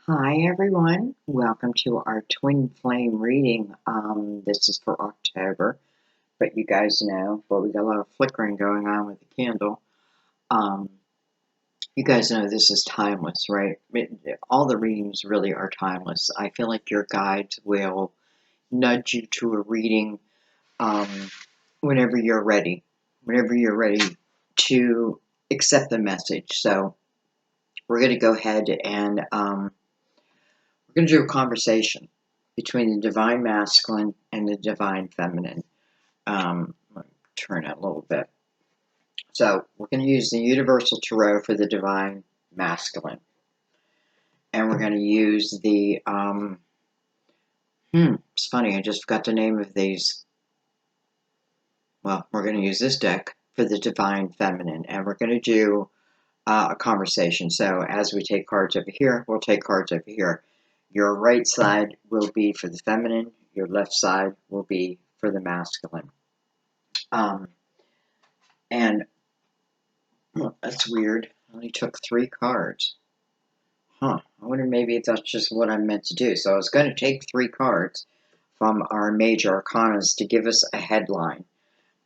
Hi everyone, welcome to our twin flame reading. This is for October, but you guys know, we got a lot of flickering going on with the candle. Um, you guys know this is timeless, right? All the readings really are timeless. I feel like your guides will nudge you to a reading um, whenever you're ready to accept the message. So we're going to go ahead and we're going to do a conversation between the divine masculine and the divine feminine. Let me turn it a little bit. So we're going to use the universal tarot for the divine masculine, and we're going to use the it's funny, I just forgot the name of these. Well, we're going to use this deck for the divine feminine, and we're going to do a conversation. So as we take cards over here, we'll take cards over here. Your right side will be for the feminine. Your left side will be for the masculine. And well, that's weird. I only took 3 cards. I wonder maybe that's just what I'm meant to do. So I was going to take 3 cards from our major arcanas to give us a headline.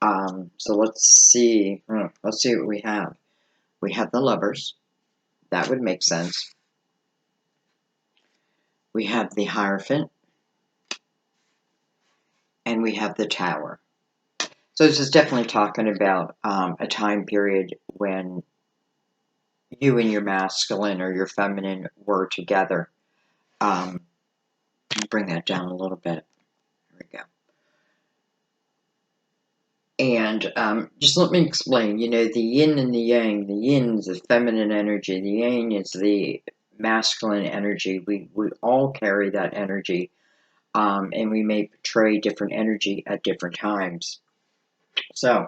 So let's see. Let's see what we have. We have the Lovers. That would make sense. We have the Hierophant. And we have the Tower. So this is definitely talking about a time period when you and your masculine or your feminine were together. Bring that down a little bit. There we go. And just let me explain. You know, the yin and the yang. The yin is the feminine energy. The yang is the masculine energy. We all carry that energy. And we may portray different energy at different times. So,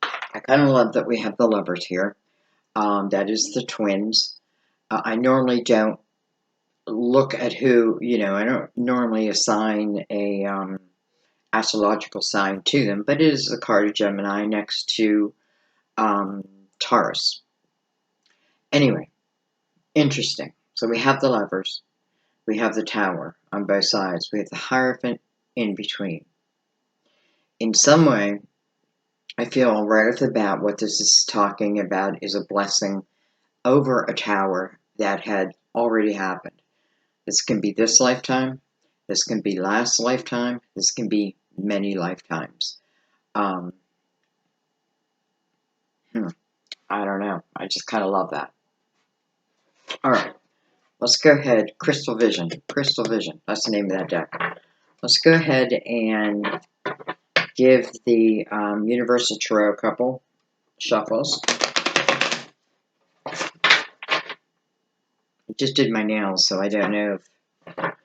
I kind of love that we have the Lovers here. That is the twins. I normally don't look at who, I don't normally assign a astrological sign to them, but it is the card of Gemini next to Taurus. Anyway, interesting. So we have the Lovers, we have the Tower on both sides, we have the Hierophant in between. In some way, I feel right off the bat what this is talking about is a blessing over a tower that had already happened. This can be this lifetime, this can be last lifetime, this can be many lifetimes. I don't know. I just kind of love that. All right. Let's go ahead. Crystal Vision. Crystal Vision. That's the name of that deck. Let's go ahead and give the Universal Tarot a couple shuffles. I just did my nails, so I don't know if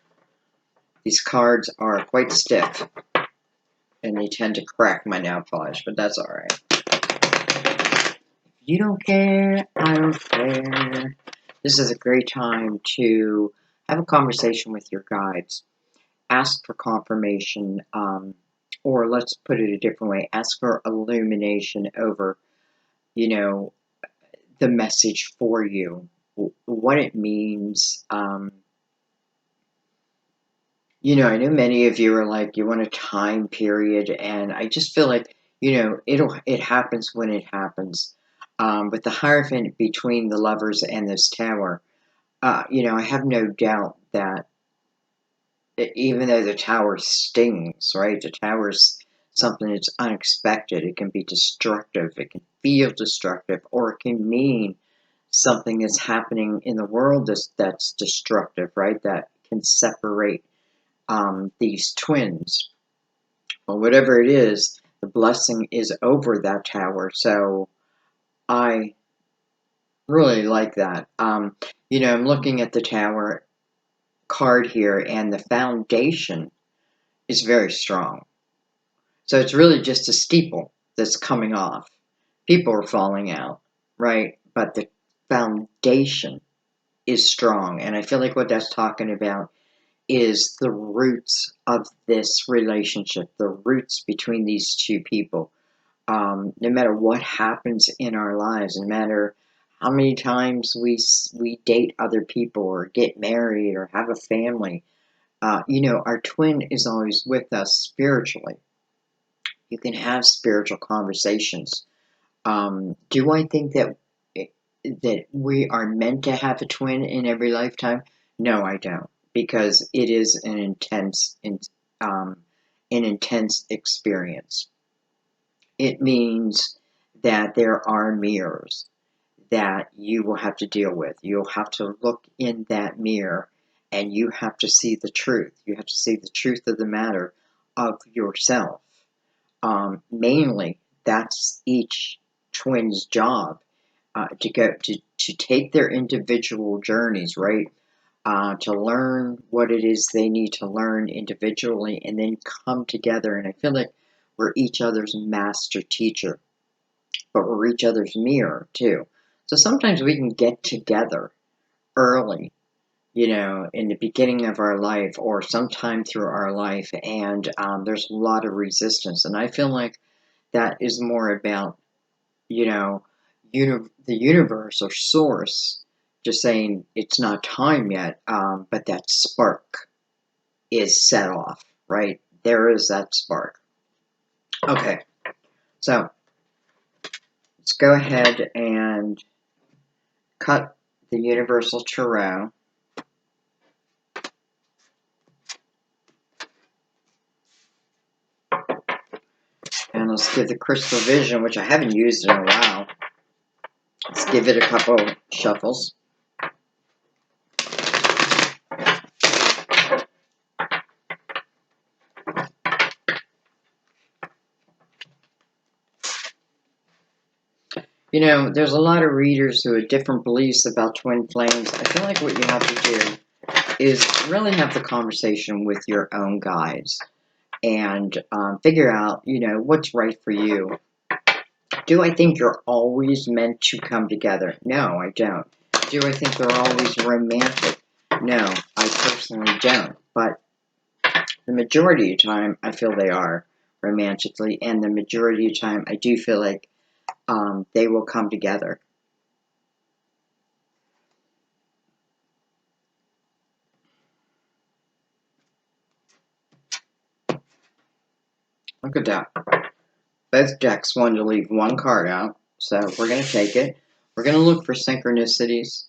these cards are quite stiff. And they tend to crack my nail polish, but that's alright. If you don't care, I don't care. This is a great time to have a conversation with your guides. Ask for confirmation, or let's put it a different way. Ask for illumination over, the message for you, what it means. I know many of you are like, you want a time period, and I just feel like, it happens when it happens. With the Hierophant between the Lovers and this Tower, I have no doubt that even though the Tower stings, right? The Tower's something that's unexpected. It can be destructive. It can feel destructive, or it can mean something that's happening in the world that's destructive, right? That can separate these twins. Well, whatever it is, the blessing is over that tower. So I really like that. I'm looking at the tower card here, and the foundation is very strong. So it's really just a steeple that's coming off. People are falling out, right? But the foundation is strong. And I feel like what that's talking about is the roots of this relationship, the roots between these two people. No matter what happens in our lives, no matter how many times we date other people or get married or have a family. You know, our twin is always with us spiritually. You can have spiritual conversations. Do I think that we are meant to have a twin in every lifetime? No, I don't, because it is um, an intense experience. It means that there are mirrors that you will have to deal with. You'll have to look in that mirror and you have to see the truth. You have to see the truth of the matter of yourself. Mainly, that's each twin's job, to take their individual journeys, right? To learn what it is they need to learn individually and then come together. And I feel like we're each other's master teacher, but we're each other's mirror too. So sometimes we can get together early, you know, in the beginning of our life or sometime through our life, and there's a lot of resistance. And I feel like that is more about, you know, the universe or source just saying it's not time yet, but that spark is set off, right? There is that spark. Okay, so let's go ahead and cut the Universal Tarot. And let's give the Crystal Vision, which I haven't used in a while. Let's give it a couple shuffles. You know, there's a lot of readers who have different beliefs about twin flames. I feel like what you have to do is really have the conversation with your own guides and figure out, you know, what's right for you. Do I think you're always meant to come together? No, I don't. Do I think they're always romantic? No, I personally don't. But the majority of the time, I feel they are romantically, and the majority of the time, I do feel like they will come together. Look at that. Both decks wanted to leave one card out, so we're going to take it. We're going to look for synchronicities.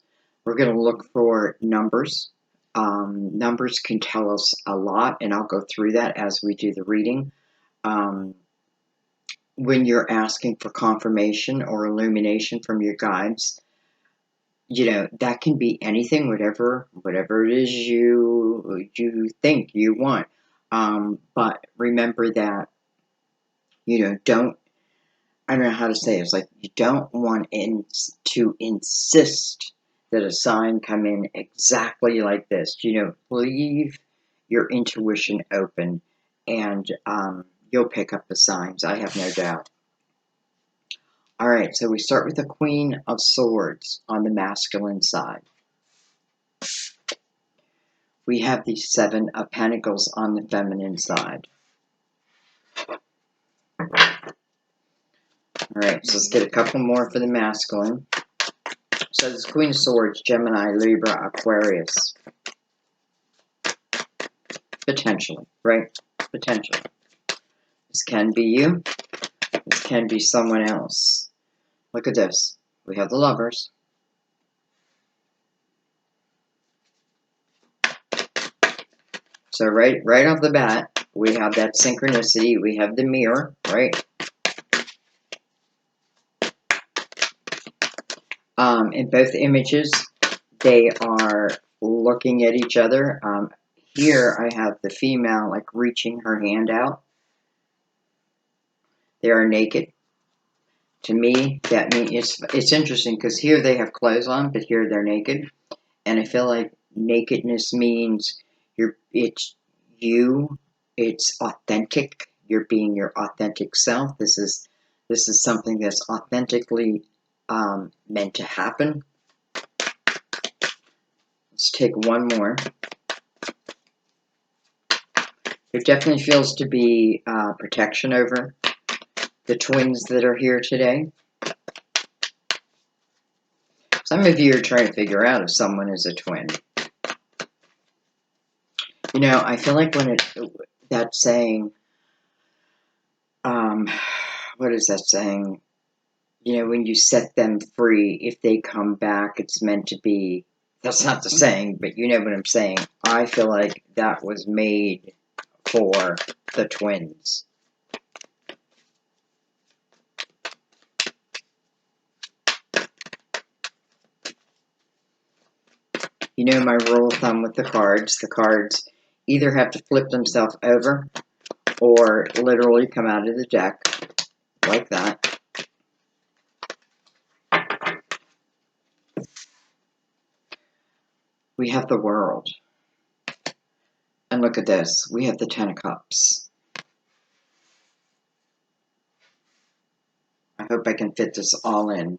We're going to look for numbers. Numbers can tell us a lot, and I'll go through that as we do the reading. When you're asking for confirmation or illumination from your guides, you know, that can be anything, whatever it is you think you want. But remember that, you know, I don't know how to say it. It's like you don't want to insist that a sign come in exactly like this. You know, leave your intuition open, and you'll pick up the signs. I have no doubt. All right, so we start with the Queen of Swords on the masculine side. We have the Seven of Pentacles on the feminine side. All right, so let's get a couple more for the masculine. So this Queen of Swords, Gemini, Libra, Aquarius. Potentially, right? Potentially. This can be you. This can be someone else. Look at this. We have the Lovers. So right off the bat, we have that synchronicity. We have the mirror, right? In both images, they are looking at each other. Here I have the female like reaching her hand out. They are naked. To me, that means it's interesting because here they have clothes on, but here they're naked. And I feel like nakedness means it's authentic. You're being your authentic self. This is something that's authentically meant to happen. Let's take one more. There definitely feels to be protection over the twins that are here today. Some of you are trying to figure out if someone is a twin. You know, I feel like when that saying, what is that saying? You know, when you set them free, if they come back, it's meant to be. That's not the saying, but you know what I'm saying. I feel like that was made for the twins. You know my rule of thumb with the cards either have to flip themselves over or literally come out of the deck like that. We have the World. And look at this. We have the Ten of Cups. I hope I can fit this all in.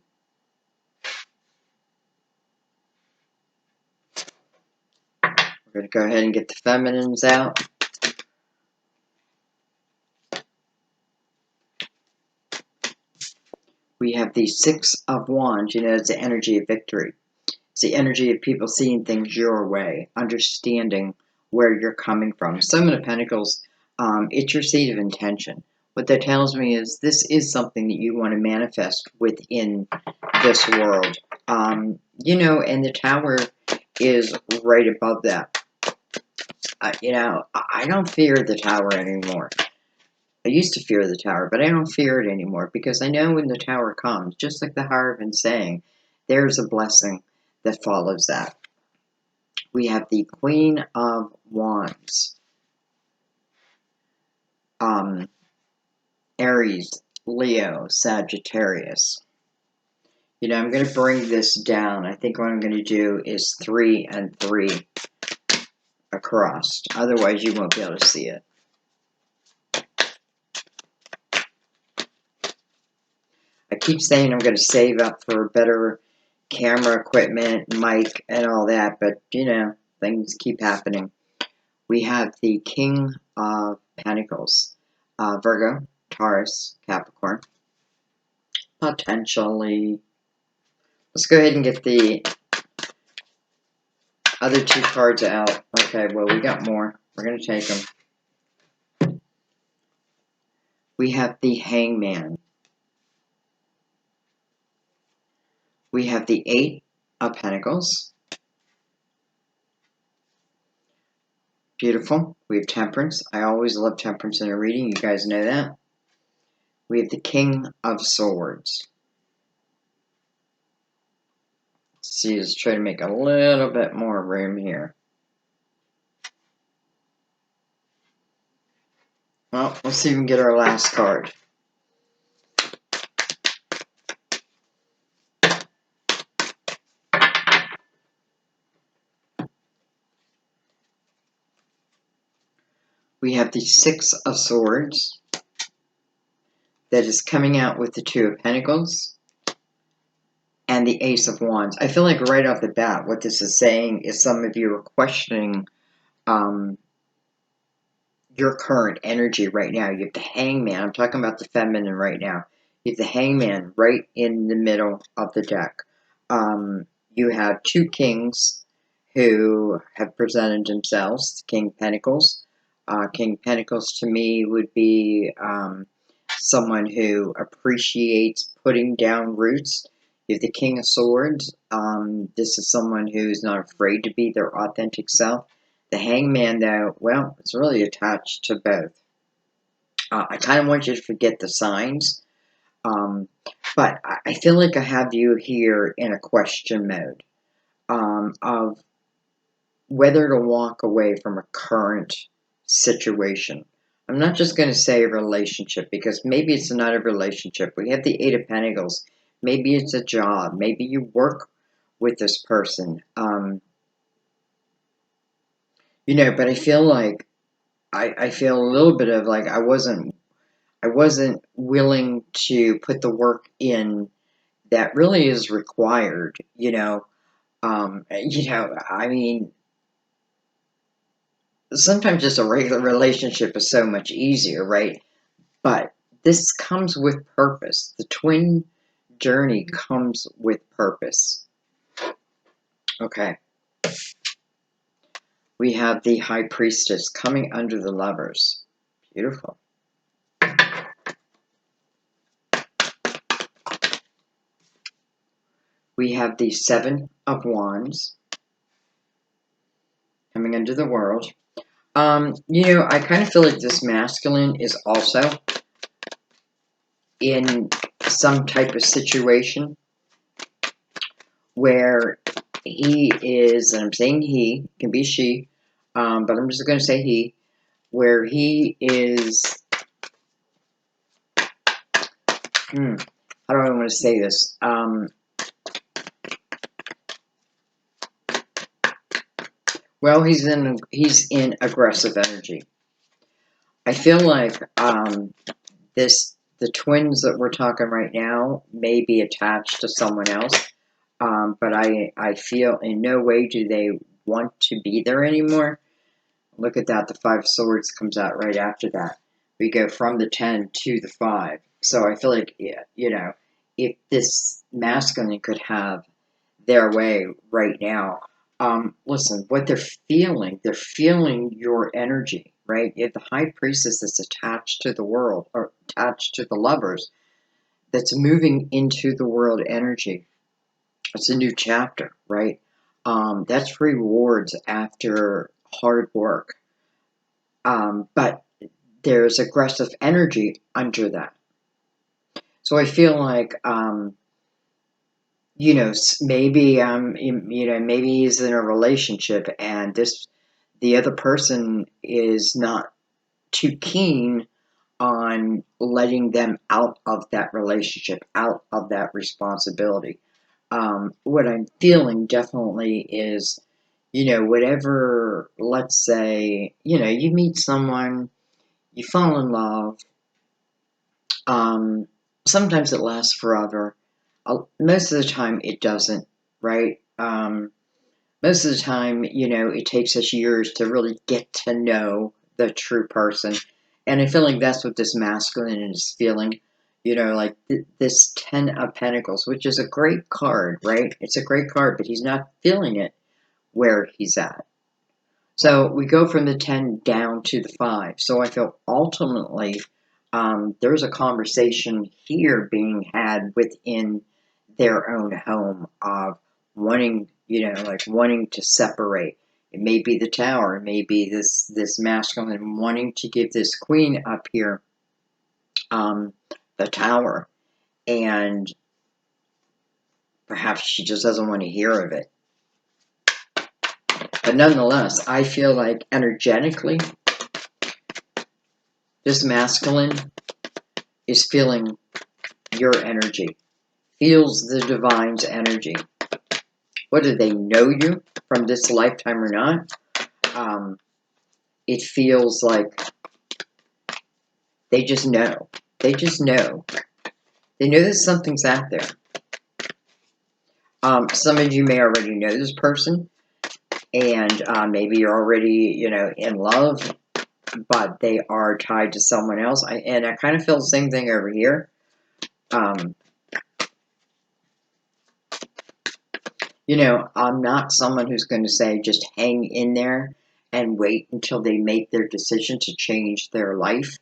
We're going to go ahead and get the feminines out. We have the Six of Wands. You know, it's the energy of victory. It's the energy of people seeing things your way, understanding where you're coming from. Seven of Pentacles, it's your seed of intention. What that tells me is this is something that you want to manifest within this world. You know, and the Tower is right above that. You know, I don't fear the Tower anymore. I used to fear the Tower, but I don't fear it anymore because I know when the Tower comes, just like the Hierophant saying, there's a blessing that follows that. We have the Queen of Wands. Aries, Leo, Sagittarius. You know, I'm going to bring this down. I think what I'm going to do is 3 and 3 across. Otherwise, you won't be able to see it. I keep saying I'm going to save up for better camera equipment, mic, and all that, but, you know, things keep happening. We have the King of Pentacles. Virgo, Taurus, Capricorn. Potentially. Let's go ahead and get the other two cards out. Okay, well, we got more. We're going to take them. We have the Hangman. We have the Eight of Pentacles. Beautiful. We have Temperance. I always love Temperance in a reading. You guys know that. We have the King of Swords. Let's see, let's try to make a little bit more room here. Well, let's see if we can get our last card. We have the Six of Swords that is coming out with the Two of Pentacles and the Ace of Wands. I feel like right off the bat, what this is saying is some of you are questioning your current energy right now. You have the Hangman. I'm talking about the feminine right now. You have the Hangman right in the middle of the deck. You have two kings who have presented themselves. King Pentacles. King Pentacles to me would be someone who appreciates putting down roots. You have the King of Swords. This is someone who's not afraid to be their authentic self. The Hangman, though, well, it's really attached to both. I kind of want you to forget the signs, but I feel like I have you here in a question mode of whether to walk away from a current situation. I'm not just going to say a relationship, because maybe it's not a relationship. We have the Eight of Pentacles. Maybe it's a job. Maybe you work with this person. You know, but I feel like I feel a little bit of like I wasn't willing to put the work in that really is required, you know. I mean, sometimes just a regular relationship is so much easier, right? But this comes with purpose. The twin journey comes with purpose. Okay. We have the High Priestess coming under the Lovers. Beautiful. We have the Seven of Wands coming under the World. I kind of feel like this masculine is also in some type of situation where he is, and I'm saying he, can be she, but I'm just going to say he, where he is, how do I want to say this? Well, he's in aggressive energy. I feel like the twins that we're talking right now may be attached to someone else, but I feel in no way do they want to be there anymore. Look at that, the Five of Swords comes out right after that. We go from the 10 to the 5. So I feel like, if this masculine could have their way right now, listen, what they're feeling your energy, right? If the High Priestess that's attached to the world, or attached to the Lovers, that's moving into the world energy, it's a new chapter, right? That's rewards after hard work. But there's aggressive energy under that. So I feel like, maybe he's in a relationship and the other person is not too keen on letting them out of that relationship, out of that responsibility. What I'm feeling definitely is, whatever, let's say, you meet someone, you fall in love, sometimes it lasts forever. Most of the time it doesn't, right? Most of the time, it takes us years to really get to know the true person. And I feel like that's what this masculine is feeling. Like this 10 of Pentacles, which is a great card, right? It's a great card, but he's not feeling it where he's at. So we go from the 10 down to the 5. So I feel ultimately there's a conversation here being had within their own home of wanting, wanting to separate. It may be the Tower, it may be this masculine wanting to give this queen up here the Tower, and perhaps she just doesn't want to hear of it. But nonetheless, I feel like energetically, this masculine is feeling your energy, feels the divine's energy. Whether they know you from this lifetime or not, it feels like they just know. They just know. They know that something's out there. Some of you may already know this person, and maybe you're already, in love, but they are tied to someone else. And I kind of feel the same thing over here. I'm not someone who's going to say just hang in there and wait until they make their decision to change their life.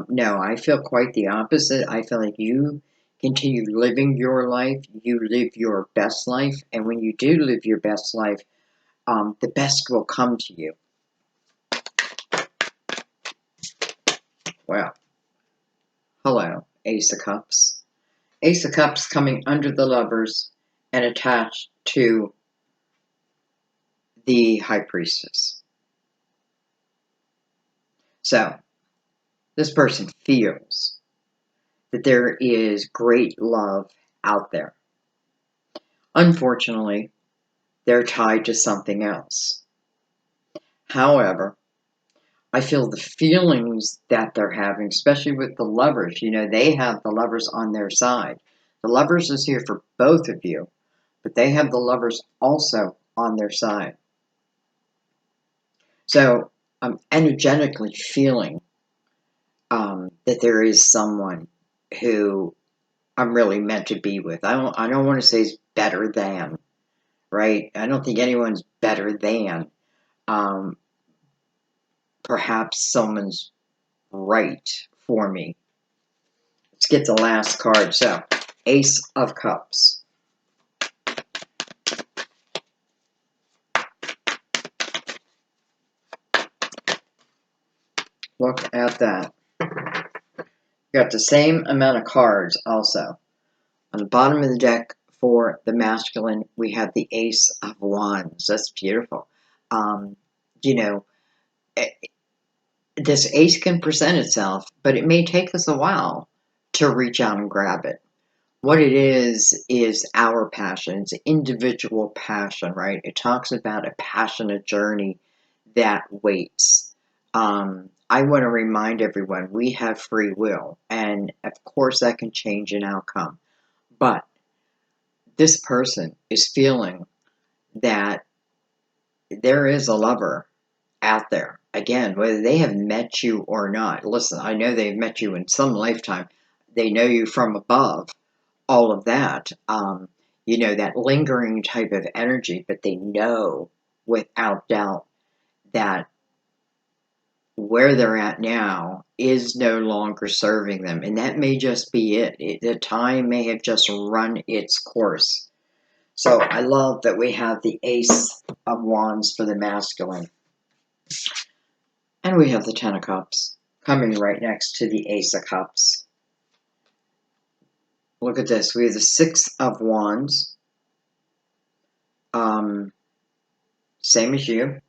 No, I feel quite the opposite. I feel like you continue living your life, you live your best life, and when you do live your best life, the best will come to you. Well, hello, Ace of Cups. Ace of Cups coming under the Lovers and attached to the High Priestess. So, this person feels that there is great love out there. Unfortunately, they're tied to something else. However, I feel the feelings that they're having, especially with the Lovers, they have the Lovers on their side. The Lovers is here for both of you, but they have the Lovers also on their side. So I'm energetically feeling that there is someone who I'm really meant to be with. I don't want to say it's better than, right? I don't think anyone's better than. Um, perhaps someone's right for me. Let's get the last card. So, Ace of Cups. Look at that. Got the same amount of cards also. On the bottom of the deck for the masculine, we have the Ace of Wands. That's beautiful. You know, this ace can present itself, but it may take us a while to reach out and grab it. What it is our passion. It's individual passion, right? It talks about a passionate journey that waits. I want to remind everyone we have free will, and of course that can change an outcome. But this person is feeling that there is a lover out there. Again, whether they have met you or not. Listen, I know they've met you in some lifetime. They know you from above, all of that. That lingering type of energy, but they know without doubt that where they're at now is no longer serving them. And that may just be it. The time may have just run its course. So I love that we have the Ace of Wands for the masculine. And we have the Ten of Cups coming right next to the Ace of Cups. Look at this. We have the Six of Wands. Same as you.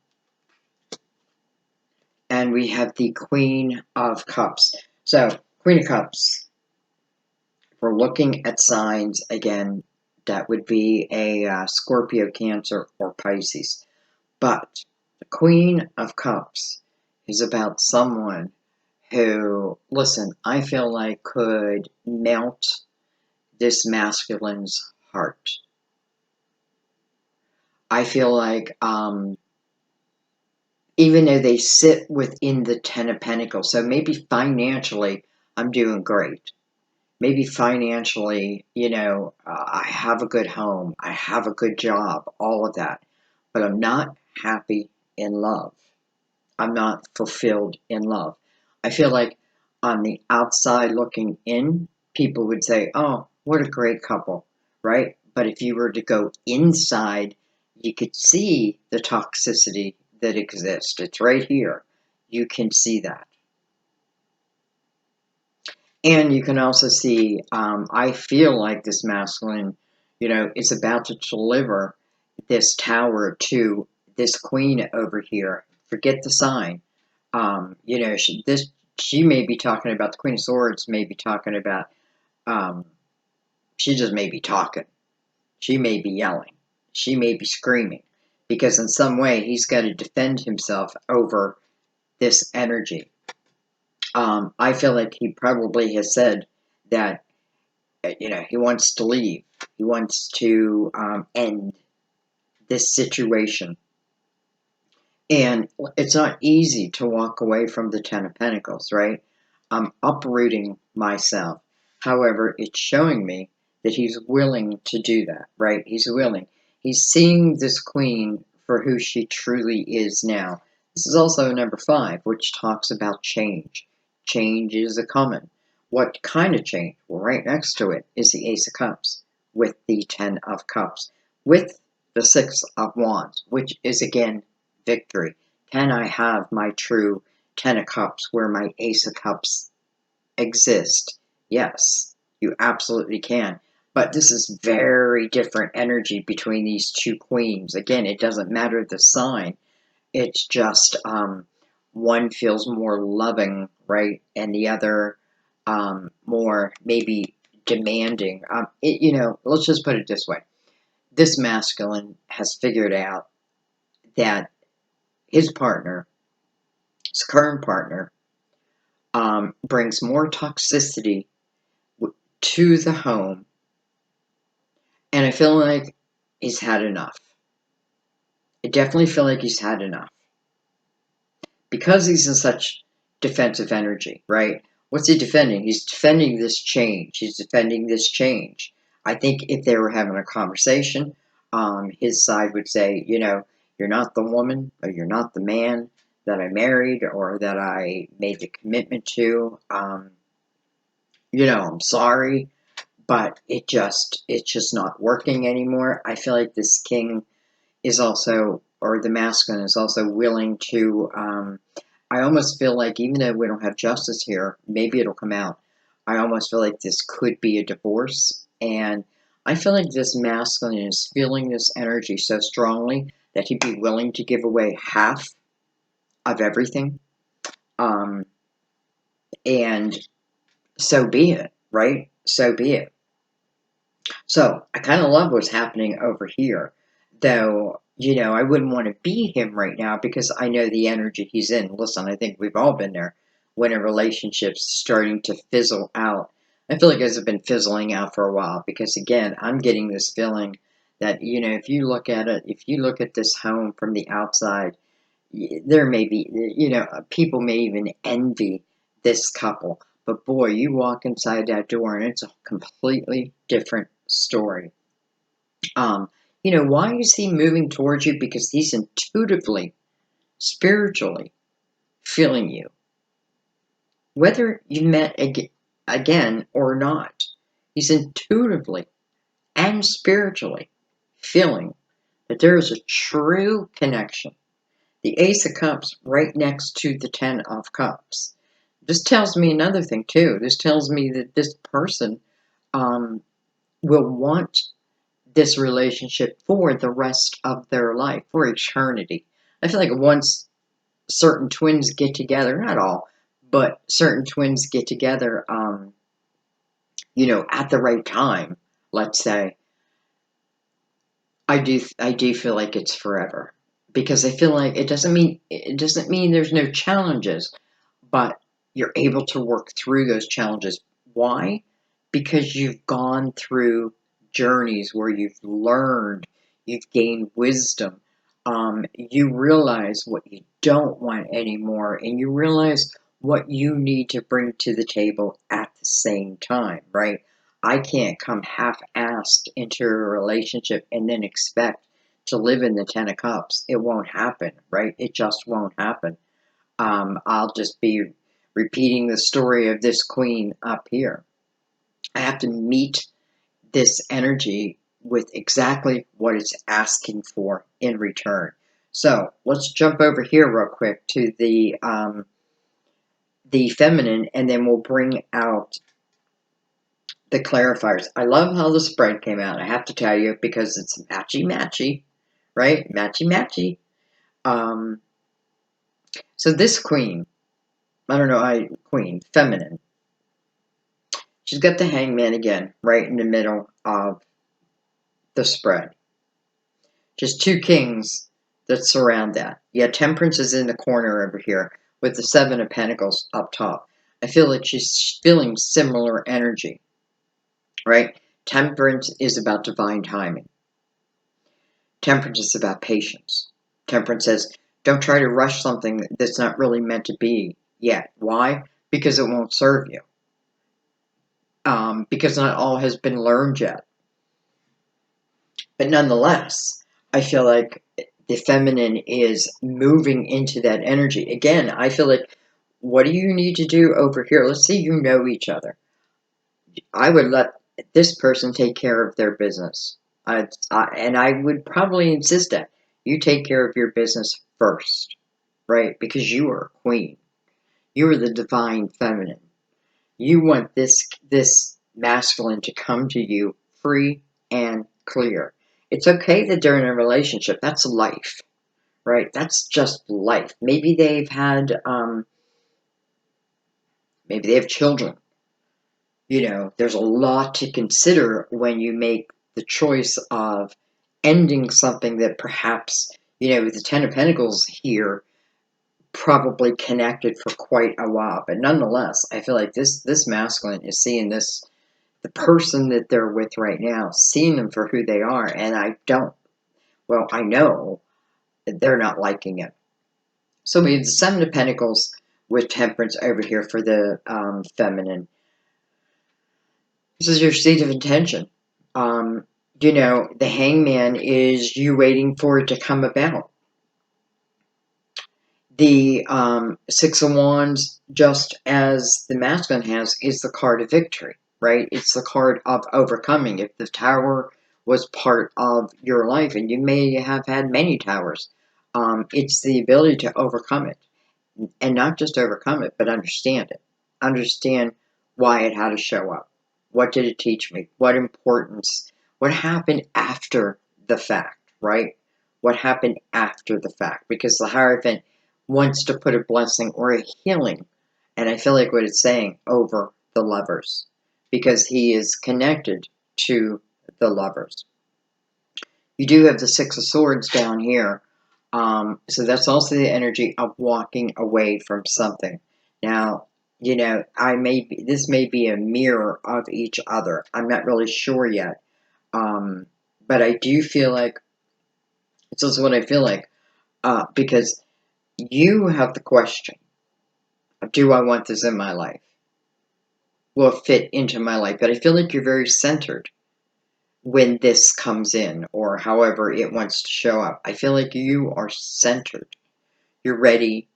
And we have the Queen of Cups. So, Queen of Cups. If we're looking at signs, again, that would be a Scorpio, Cancer, or Pisces. But the Queen of Cups is about someone who, listen, I feel like could melt this masculine's heart. I feel like even though they sit within the Ten of Pentacles, so maybe financially I'm doing great. Maybe financially, I have a good home, I have a good job, all of that. But I'm not happy in love. I'm not fulfilled in love. I feel like on the outside looking in, people would say, oh, what a great couple, right? But if you were to go inside, you could see the toxicity that exists. It's right here. You can see that. And you can also see, I feel like this masculine, is about to deliver this tower to this queen over here. Forget the sign. She may be talking about the Queen of Swords, may be talking about, she just may be talking. She may be yelling. She may be screaming. Because in some way, he's got to defend himself over this energy. I feel like he probably has said that, he wants to leave. He wants to end this situation. And it's not easy to walk away from the Ten of Pentacles, right? I'm uprooting myself. However, it's showing me that he's willing to do that, right? He's willing. He's seeing this queen for who she truly is now. This is also number 5, which talks about change. Change is a coming. What kind of change? Well, right next to it is the Ace of Cups with the Ten of Cups, with the Six of Wands, which is again victory. Can I have my true Ten of Cups where my Ace of Cups exist? Yes, you absolutely can. But this is very different energy between these two queens. Again, it doesn't matter the sign. It's just one feels more loving, right? And the other more maybe demanding. Let's just put it this way. This masculine has figured out that his partner, his current partner, brings more toxicity to the home, and I feel like he's had enough. I definitely feel like he's had enough. Because he's in such defensive energy, right? What's he defending? He's defending this change. He's defending this change. I think if they were having a conversation, His side would say, you know, you're not the woman or you're not the man that I married or that I made the commitment to. You know, I'm sorry, but it's just not working anymore. I feel like this king is also, or the masculine is also willing to, I almost feel like even though we don't have justice here, maybe it'll come out. I almost feel like this could be a divorce. And I feel like this masculine is feeling this energy so strongly that he'd be willing to give away half of everything. Um, and so be it, right? So be it. So I kind of love what's happening over here, though, you know, I wouldn't want to be him right now because I know the energy he's in. Listen, I think we've all been there when a relationship's starting to fizzle out. I feel like it's been fizzling out for a while because, again, I'm getting this feeling that, you know, if you look at it, if you look at this home from the outside, there may be, you know, people may even envy this couple. But boy, you walk inside that door and it's a completely different story. Um, you know, why is he moving towards you? Because he's intuitively, spiritually feeling you. Whether you met again or not, he's intuitively and spiritually feeling that there is a true connection. The Ace of Cups right next to the Ten of Cups. This tells me another thing too. This tells me that this person um, will want this relationship for the rest of their life, for eternity. I feel like once certain twins get together, not all, but certain twins get together, you know, at the right time, let's say, I do feel like it's forever because I feel like it doesn't mean there's no challenges, but you're able to work through those challenges. Why? Because you've gone through journeys where you've learned, you've gained wisdom. You realize what you don't want anymore, and you realize what you need to bring to the table at the same time, right? I can't come half-assed into a relationship and then expect to live in the Ten of Cups. It won't happen, right? It just won't happen. I'll just be repeating the story of this queen up here. I have to meet this energy with exactly what it's asking for in return. So let's jump over here real quick to the feminine, and then we'll bring out the clarifiers. I love how the spread came out. I have to tell you because it's matchy matchy, right? Matchy matchy. Um, so this queen, I don't know, queen, feminine. She's got the hangman again, right in the middle of the spread. Just two kings that surround that. Yeah, temperance is in the corner over here with the seven of pentacles up top. I feel like she's feeling similar energy, right? Temperance is about divine timing. Temperance is about patience. Temperance says, don't try to rush something that's not really meant to be yet. Why? Because it won't serve you. Because not all has been learned yet. But nonetheless, I feel like the feminine is moving into that energy. Again, I feel like, what do you need to do over here? Let's say you know each other. I would let this person take care of their business. And I would probably insist that you take care of your business first, right? Because you are a queen. You are the divine feminine. You want this masculine to come to you free and clear. It's okay that they're in a relationship. That's life, right? That's just life. Maybe they have children. You know, there's a lot to consider when you make the choice of ending something that perhaps, you know, with the Ten of Pentacles here, probably connected for quite a while. But nonetheless, I feel like this masculine is seeing the person that they're with right now, seeing them for who they are, and I know that they're not liking it. So we have the Seven of Pentacles with Temperance over here for the feminine. This is your state of intention. You know, the Hangman is you waiting for it to come about. The Six of Wands, just as the Masculine has, is the card of victory, right? It's the card of overcoming. If the Tower was part of your life, and you may have had many towers, it's the ability to overcome it. And not just overcome it, but understand it. Understand why it had to show up. What did it teach me? What importance? What happened after the fact, right? What happened after the fact? Because the Hierophant wants to put a blessing or a healing, and I feel like what it's saying, over the lovers, because he is connected to the lovers. You do have the Six of Swords down here. So that's also the energy of walking away from something. Now, you know, this may be a mirror of each other. I'm not really sure yet. But I do feel like, this is what I feel like, because you have the question, do I want this in my life? Will it fit into my life? But I feel like you're very centered when this comes in, or however it wants to show up. I feel like you are centered. You're ready.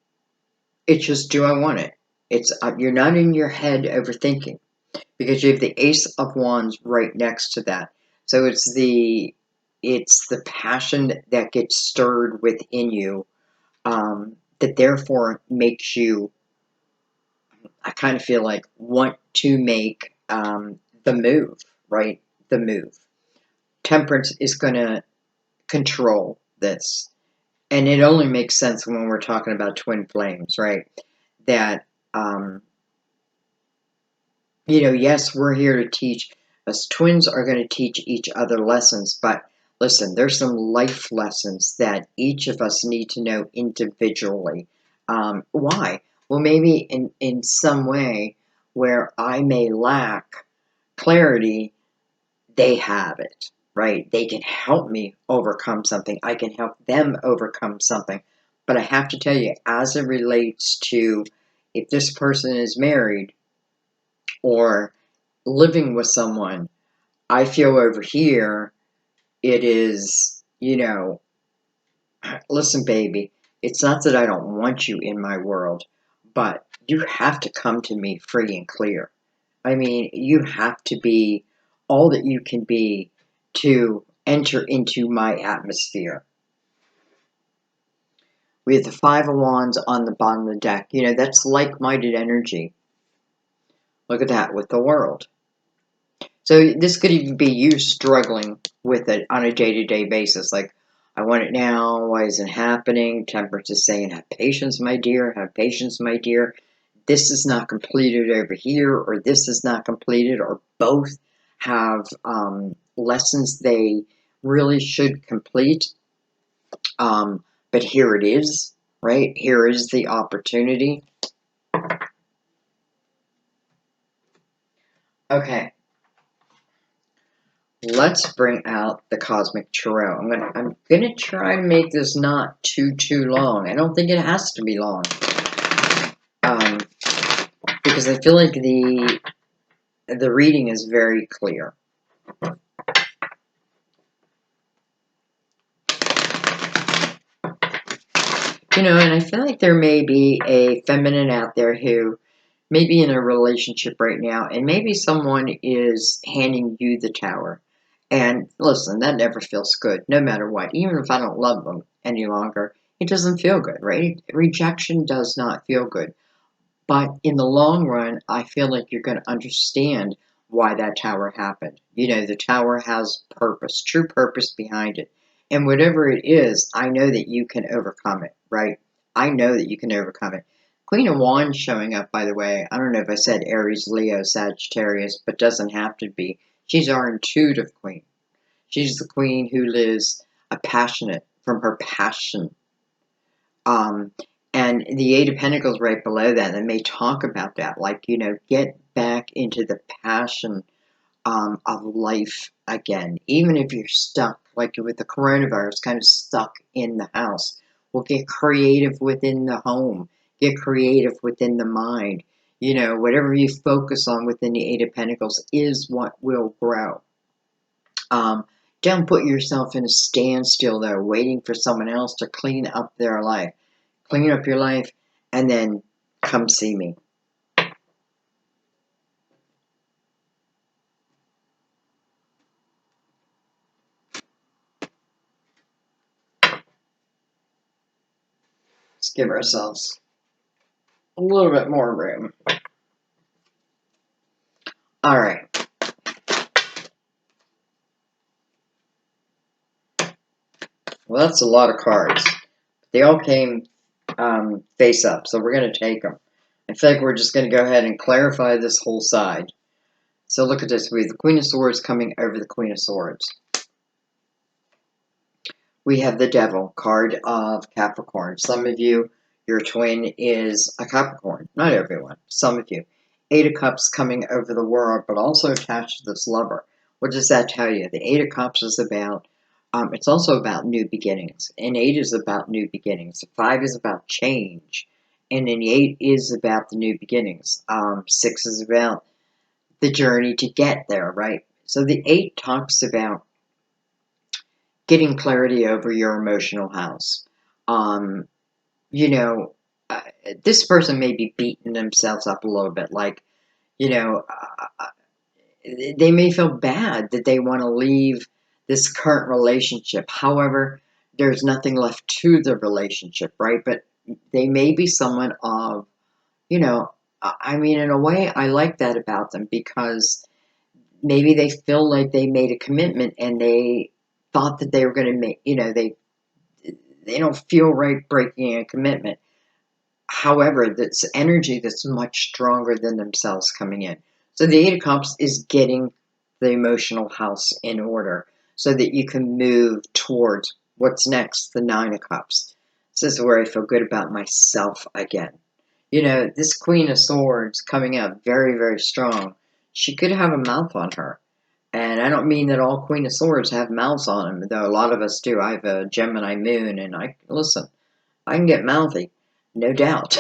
It's just, do I want it? It's you're not in your head overthinking, because you have the Ace of Wands right next to that. So it's the passion that gets stirred within you, that therefore makes you, I kind of feel like, want to make the move, right? The move. Temperance is going to control this. And it only makes sense when we're talking about twin flames, right? That, you know, yes, we're here to teach. Us twins are going to teach each other lessons, but listen, there's some life lessons that each of us need to know individually. Why? Well, maybe in some way where I may lack clarity, they have it, right? They can help me overcome something. I can help them overcome something. But I have to tell you, as it relates to if this person is married or living with someone, I feel over here it is, you know, listen, baby, it's not that I don't want you in my world, but you have to come to me free and clear. I mean, you have to be all that you can be to enter into my atmosphere. We have the Five of Wands on the bottom of the deck. You know, that's like-minded energy. Look at that with the world. So this could even be you struggling with it on a day-to-day basis. Like, I want it now. Why isn't it happening? Temperance is saying, have patience, my dear. Have patience, my dear. This is not completed over here, or this is not completed, or both have lessons they really should complete. But here it is, right? Here is the opportunity. Okay. Let's bring out the Cosmic Tarot. I'm gonna try to make this not too long. I don't think it has to be long, because I feel like the reading is very clear. You know, and I feel like there may be a feminine out there who may be in a relationship right now, and maybe someone is handing you the Tower. And listen, that never feels good, no matter what. Even if I don't love them any longer, it doesn't feel good, right? Rejection does not feel good. But in the long run, I feel like you're going to understand why that Tower happened. You know, the Tower has purpose, true purpose behind it. And whatever it is, I know that you can overcome it, right? I know that you can overcome it. Queen of Wands showing up, by the way. I don't know if I said Aries, Leo, Sagittarius, but doesn't have to be. She's our intuitive queen. She's the queen who lives a passionate from her passion. Um, and the Eight of Pentacles right below that, and they talk about that, like, you know, get back into the passion of life again. Even if you're stuck, like with the coronavirus, kind of stuck in the house. Well, get creative within the home. Get creative within the mind. You know, whatever you focus on within the Eight of Pentacles is what will grow. Don't put yourself in a standstill there, waiting for someone else to clean up their life. Clean up your life, and then come see me. Let's give ourselves a little bit more room. All right. Well, that's a lot of cards. They all came face up, so we're going to take them. I feel like we're just going to go ahead and clarify this whole side. So look at this. We have the Queen of Swords coming over the Queen of Swords. We have the Devil, card of Capricorn. Some of you, your twin is a Capricorn. Not everyone. Some of you. Eight of Cups coming over the World, but also attached to this Lover. What does that tell you? The Eight of Cups is about, it's also about new beginnings. And 8 is about new beginnings. 5 is about change. And then 8 is about the new beginnings. 6 is about the journey to get there, right? So the 8 talks about getting clarity over your emotional house. Um, you know, this person may be beating themselves up a little bit. Like, you know, they may feel bad that they want to leave this current relationship. However, there's nothing left to the relationship, right? But they may be someone of, you know, I mean, in a way, I like that about them because maybe they feel like they made a commitment and they thought that they were going to make, they don't feel right breaking a commitment. However, that's energy that's much stronger than themselves coming in. So the Eight of Cups is getting the emotional house in order so that you can move towards what's next, the Nine of Cups. This is where I feel good about myself again. You know, this Queen of Swords coming out very, very strong. She could have a mouth on her. And I don't mean that all Queen of Swords have mouths on them, though a lot of us do. I have a Gemini moon, and listen, I can get mouthy, no doubt.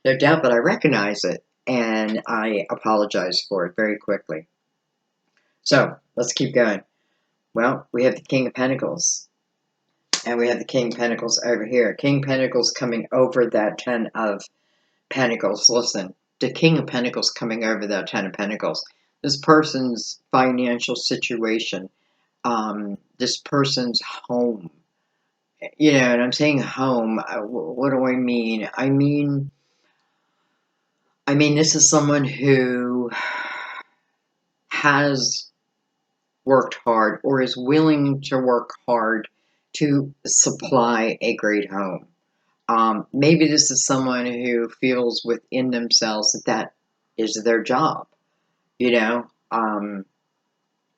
No doubt, but I recognize it, and I apologize for it very quickly. So, let's keep going. Well, we have the King of Pentacles, and we have the King of Pentacles over here. King of Pentacles coming over that Ten of Pentacles. Listen, the King of Pentacles coming over that Ten of Pentacles. This person's financial situation, this person's home. You know, and I'm saying home. What do I mean? I mean, this is someone who has worked hard or is willing to work hard to supply a great home. Maybe this is someone who feels within themselves that that is their job. You know,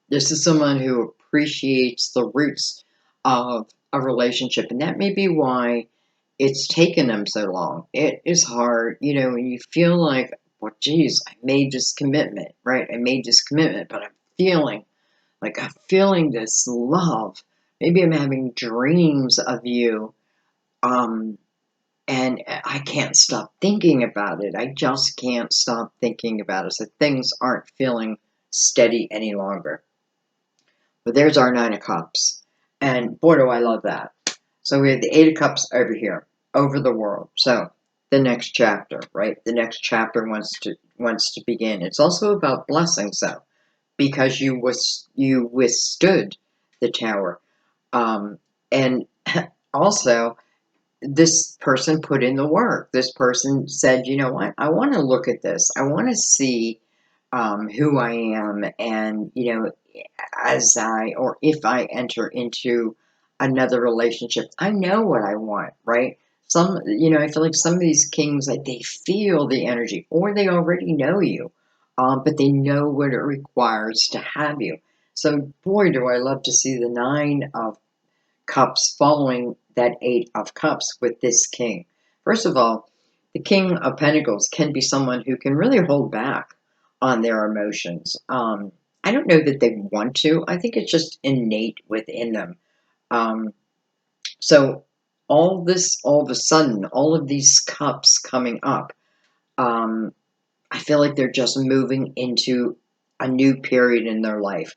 this is someone who appreciates the roots of a relationship, and that may be why it's taken them so long. It is hard, you know, when you feel like, well, geez, I made this commitment, right? I made this commitment, but feeling I'm feeling this love. Maybe I'm having dreams of you, um, and I can't stop thinking about it. I just can't stop thinking about it. So things aren't feeling steady any longer. But there's our Nine of Cups. And boy, do I love that. So we have the Eight of Cups over here, over the world. So the next chapter, right? The next chapter wants to begin. It's also about blessings, though, because you withstood the tower. And also, this person put in the work. This person said, you know what? I want to look at this. I want to see who I am, and you know, as I or if I enter into another relationship, I know what I want, right? Some, you know, I feel like some of these kings, like they feel the energy, or they already know you, but they know what it requires to have you. So, boy, do I love to see the Nine of Cups following that Eight of Cups with this king. First of all, the King of Pentacles can be someone who can really hold back on their emotions. I don't know that they want to. I think it's just innate within them. Um, so all of a sudden, all of these cups coming up, um, I feel like they're just moving into a new period in their life.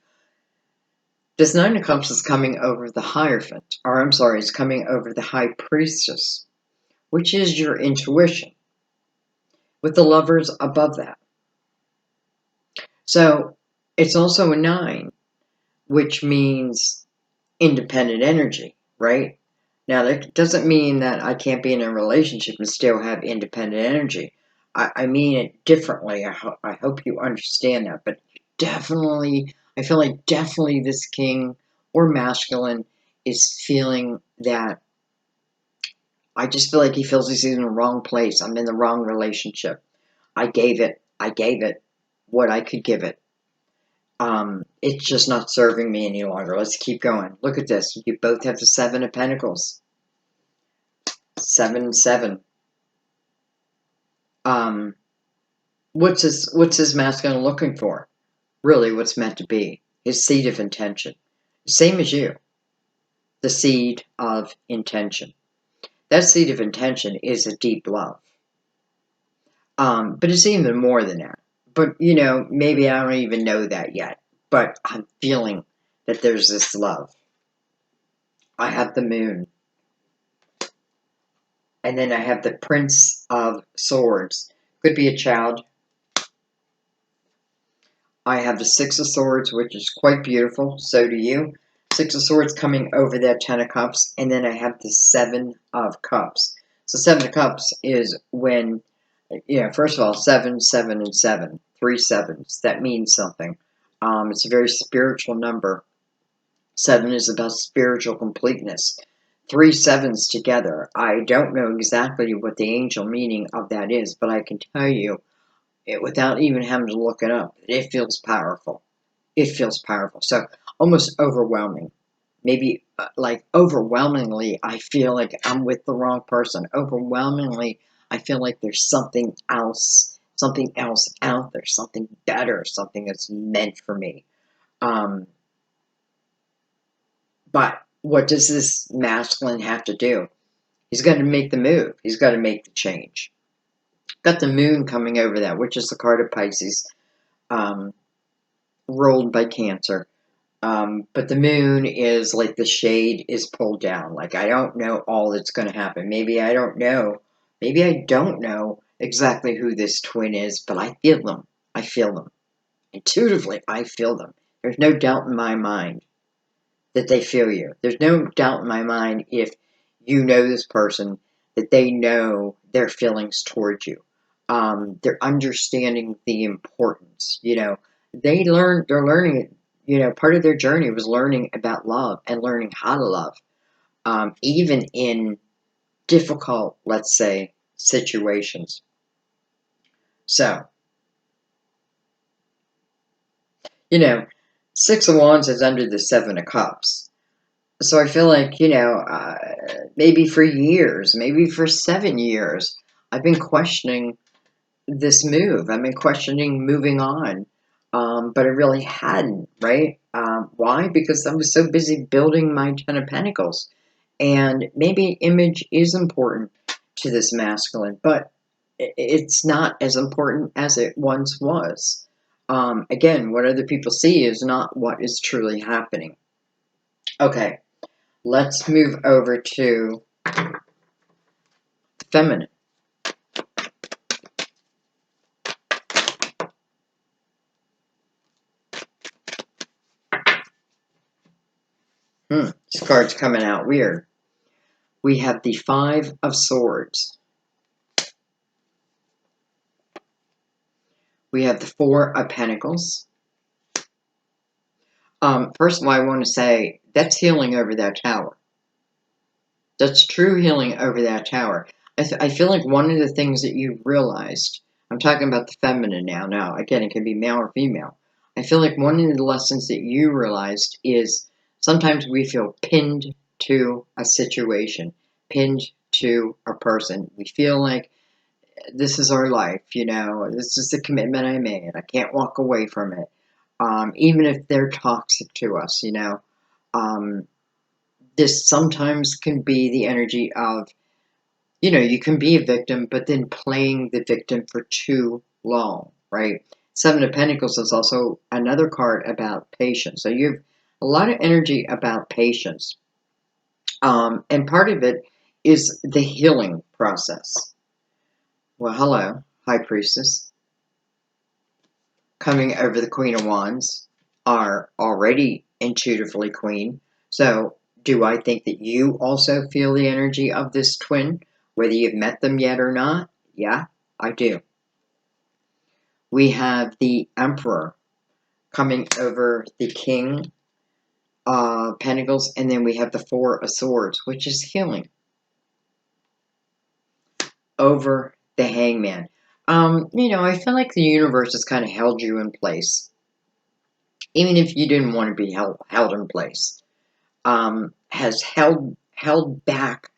This Nine of Cups is coming over the Hierophant, or I'm sorry, it's coming over the High Priestess, which is your intuition, with the Lovers above that. So it's also a 9, which means independent energy, right? Now, that doesn't mean that I can't be in a relationship and still have independent energy. I mean it differently. I hope you understand that. But definitely, I feel like definitely this king or masculine is feeling that. I just feel like he feels he's in the wrong place. I'm in the wrong relationship. I gave it what I could give it. It's just not serving me any longer. Let's keep going. Look at this. You both have the Seven of Pentacles. 7 and 7. What's his masculine looking for? Really, what's meant to be his seed of intention. Same as you. The seed of intention. That seed of intention is a deep love. But it's even more than that. But maybe I don't even know that yet. But I'm feeling that there's this love. I have the moon. And then I have the Prince of Swords. Could be a child. I have the Six of Swords, which is quite beautiful. So do you. Six of Swords coming over that Ten of Cups. And then I have the Seven of Cups. So Seven of Cups is when, first of all, 7, 7, and 7. 3 sevens. That means something. It's a very spiritual number. 7 is about spiritual completeness. 3 sevens together. I don't know exactly what the angel meaning of that is, but I can tell you, without even having to look it up, it feels powerful. It feels powerful. So almost overwhelming. Maybe like overwhelmingly, I feel like I'm with the wrong person. Overwhelmingly, I feel like there's something else out there, something better, something that's meant for me. But what does this masculine have to do? He's got to make the move. He's got to make the change. Got the moon coming over that, which is the card of Pisces, ruled by Cancer. But the moon is like the shade is pulled down. Like, I don't know all that's going to happen. Maybe I don't know. Maybe I don't know exactly who this twin is, but I feel them. I feel them. Intuitively, I feel them. There's no doubt in my mind that they feel you. There's no doubt in my mind if you know this person that they know their feelings towards you. They're understanding the importance. They're learning. Part of their journey was learning about love and learning how to love, even in difficult, let's say, situations. So, Six of Wands is under the Seven of Cups. So I feel like, maybe for years, maybe for 7 years, I've been questioning this move. I've been questioning moving on. But I really hadn't, right? Why? Because I was so busy building my Ten of Pentacles. And maybe image is important to this masculine, but it's not as important as it once was. Again, what other people see is not what is truly happening. Okay. Let's move over to feminine. This card's coming out weird. We have the Five of Swords. We have the Four of Pentacles. First of all, I want to say that's healing over that tower. That's true healing over that tower. I feel like one of the things that you realized, I'm talking about the feminine now. Now, again, it can be male or female. I feel like one of the lessons that you realized is sometimes we feel pinned to a situation, pinned to a person. We feel like this is our life, this is the commitment I made. I can't walk away from it. Even if they're toxic to us, this sometimes can be the energy of, you can be a victim, but then playing the victim for too long, right? Seven of Pentacles is also another card about patience. So you have A lot of energy about patience. And part of it is the healing process. Well, hello, High Priestess. Coming over the Queen of Wands are already intuitively Queen. So, do I think that you also feel the energy of this twin, whether you've met them yet or not? Yeah, I do. We have the Emperor coming over the King of Pentacles, and then we have the Four of Swords, which is healing, over the Hangman. I feel like the universe has kind of held you in place, even if you didn't want to be held in place. Has held back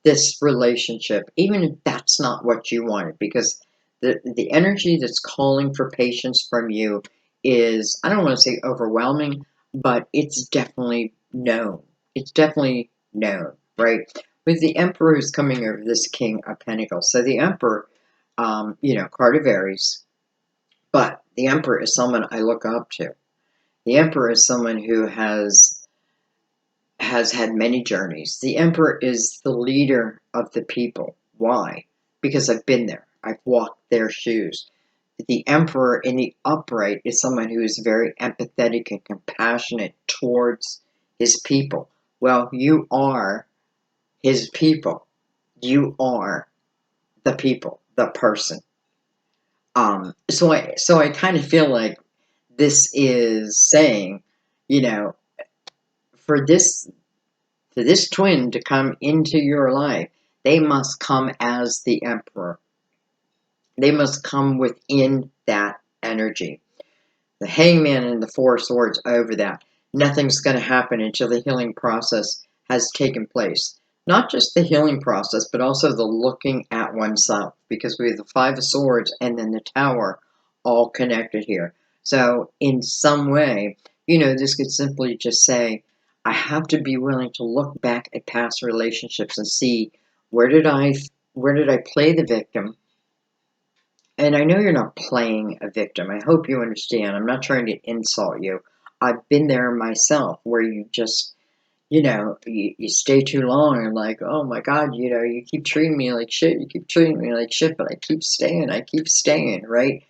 this relationship, even if that's not what you wanted, because the energy that's calling for patience from you is, I don't want to say overwhelming, but it's definitely known. It's definitely known, right? With the Emperor who's coming over this King of Pentacles. So the Emperor, card of Aries, but the Emperor is someone I look up to. The Emperor is someone who has had many journeys. The Emperor is the leader of the people. Why? Because I've been there. I've walked their shoes. The Emperor in the upright is someone who is very empathetic and compassionate towards his people. Well, you are his people. You are the people, the person. So I kind of feel like this is saying, you know, for this twin to come into your life, they must come as the Emperor. They must come within that energy. The Hangman and the Four Swords over that. Nothing's going to happen until the healing process has taken place. Not just the healing process, but also the looking at oneself, because we have the Five of Swords and then the Tower all connected here. So in some way, this could simply just say, I have to be willing to look back at past relationships and see where did I play the victim. And I know you're not playing a victim. I hope you understand. I'm not trying to insult you. I've been there myself where you just, you stay too long and like, oh my God, you keep treating me like shit. You keep treating me like shit, but I keep staying, right?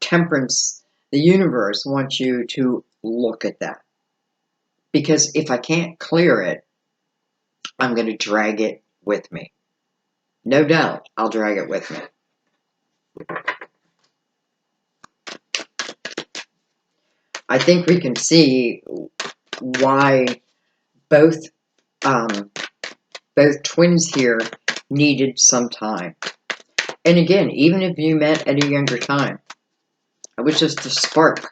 Temperance, the universe wants you to look at that. Because if I can't clear it, I'm going to drag it with me. No doubt, I'll drag it with me. I think we can see why both twins here needed some time. And again, even if you met at a younger time, it was just a spark.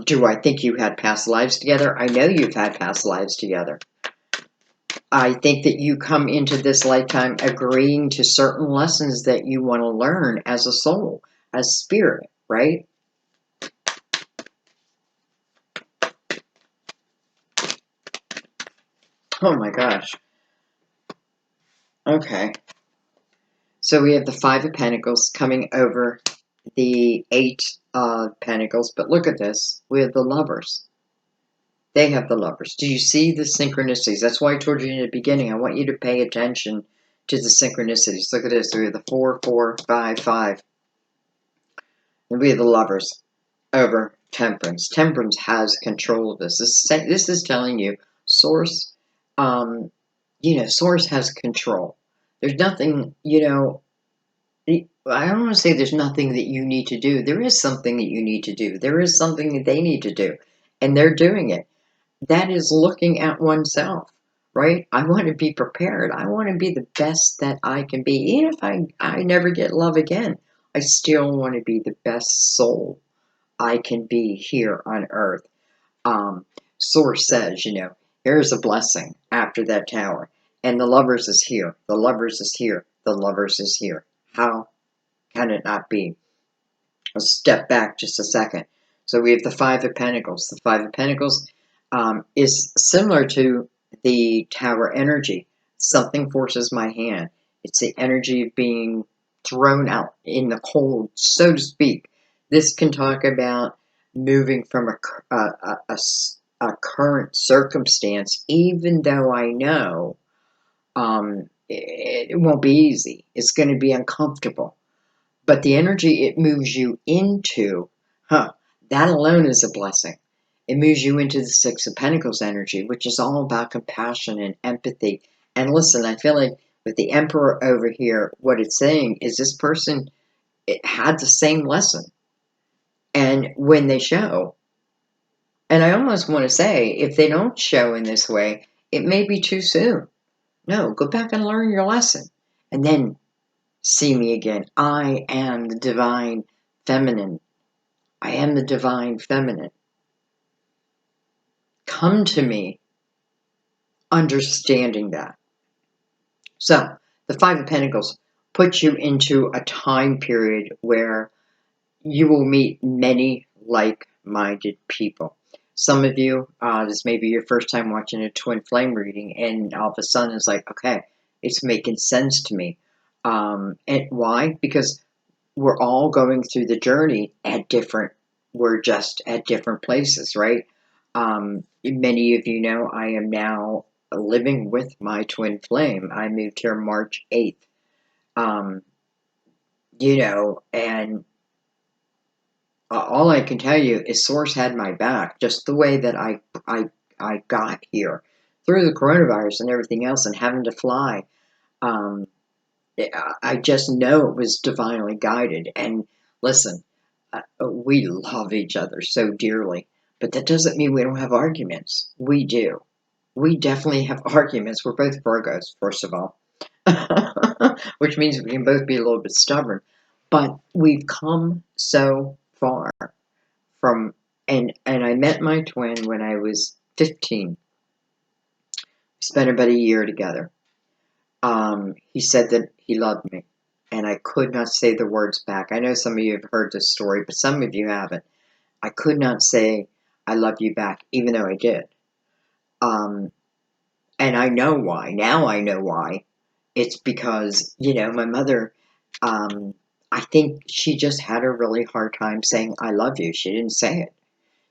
Do I think you had past lives together? I know you've had past lives together. I think that you come into this lifetime agreeing to certain lessons that you want to learn as a soul, as spirit, right? Oh my gosh. Okay. So we have the Five of Pentacles coming over the Eight of Pentacles. But look at this. We have the Lovers. They have the Lovers. Do you see the synchronicities? That's why I told you in the beginning, I want you to pay attention to the synchronicities. Look at this. We have the 4, 4, 5, 5. And we have the Lovers over Temperance. Temperance has control of this. This is telling you Source, Source has control. There's nothing, I don't want to say there's nothing that you need to do. There is something that you need to do. There is something that they need to do. And they're doing it. That is looking at oneself, right? I want to be prepared. I want to be the best that I can be. Even if I never get love again, I still want to be the best soul I can be here on earth. Source says, here's a blessing after that tower. And the Lovers is here. The Lovers is here. The Lovers is here. How can it not be? Let's step back just a second. So we have the Five of Pentacles. The Five of Pentacles is similar to the Tower energy. Something forces my hand. It's the energy of being thrown out in the cold, so to speak. This can talk about moving from a current circumstance, even though I know it won't be easy. It's going to be uncomfortable. But the energy it moves you into, that alone is a blessing. It moves you into the Six of Pentacles energy, which is all about compassion and empathy. And listen, I feel like with the Emperor over here, what it's saying is this person it had the same lesson. And when they show, and I almost want to say, if they don't show in this way, it may be too soon. No, go back and learn your lesson. And then see me again. I am the divine feminine. I am the divine feminine. Come to me understanding that. So, the Five of Pentacles puts you into a time period where you will meet many like-minded people. Some of you, this may be your first time watching a twin flame reading, and all of a sudden it's like, okay, it's making sense to me. And why? Because we're all going through the journey we're just at different places, right? Many of you know I am now living with my twin flame. I moved here March 8th. Um, and all I can tell you is Source had my back, just the way that I got here through the coronavirus and everything else and having to fly. Um, I just know it was divinely guided. And listen, we love each other so dearly, but that doesn't mean we don't have arguments. We do. We definitely have arguments. We're both Virgos, first of all, which means we can both be a little bit stubborn. But we've come so far from, and I met my twin when I was 15. We spent about a year together. He said that he loved me, and I could not say the words back. I know some of you have heard this story, but some of you haven't. I could not say I love you back, even though I did. And I know why. Now I know why. It's because, my mother, I think she just had a really hard time saying I love you. She didn't say it.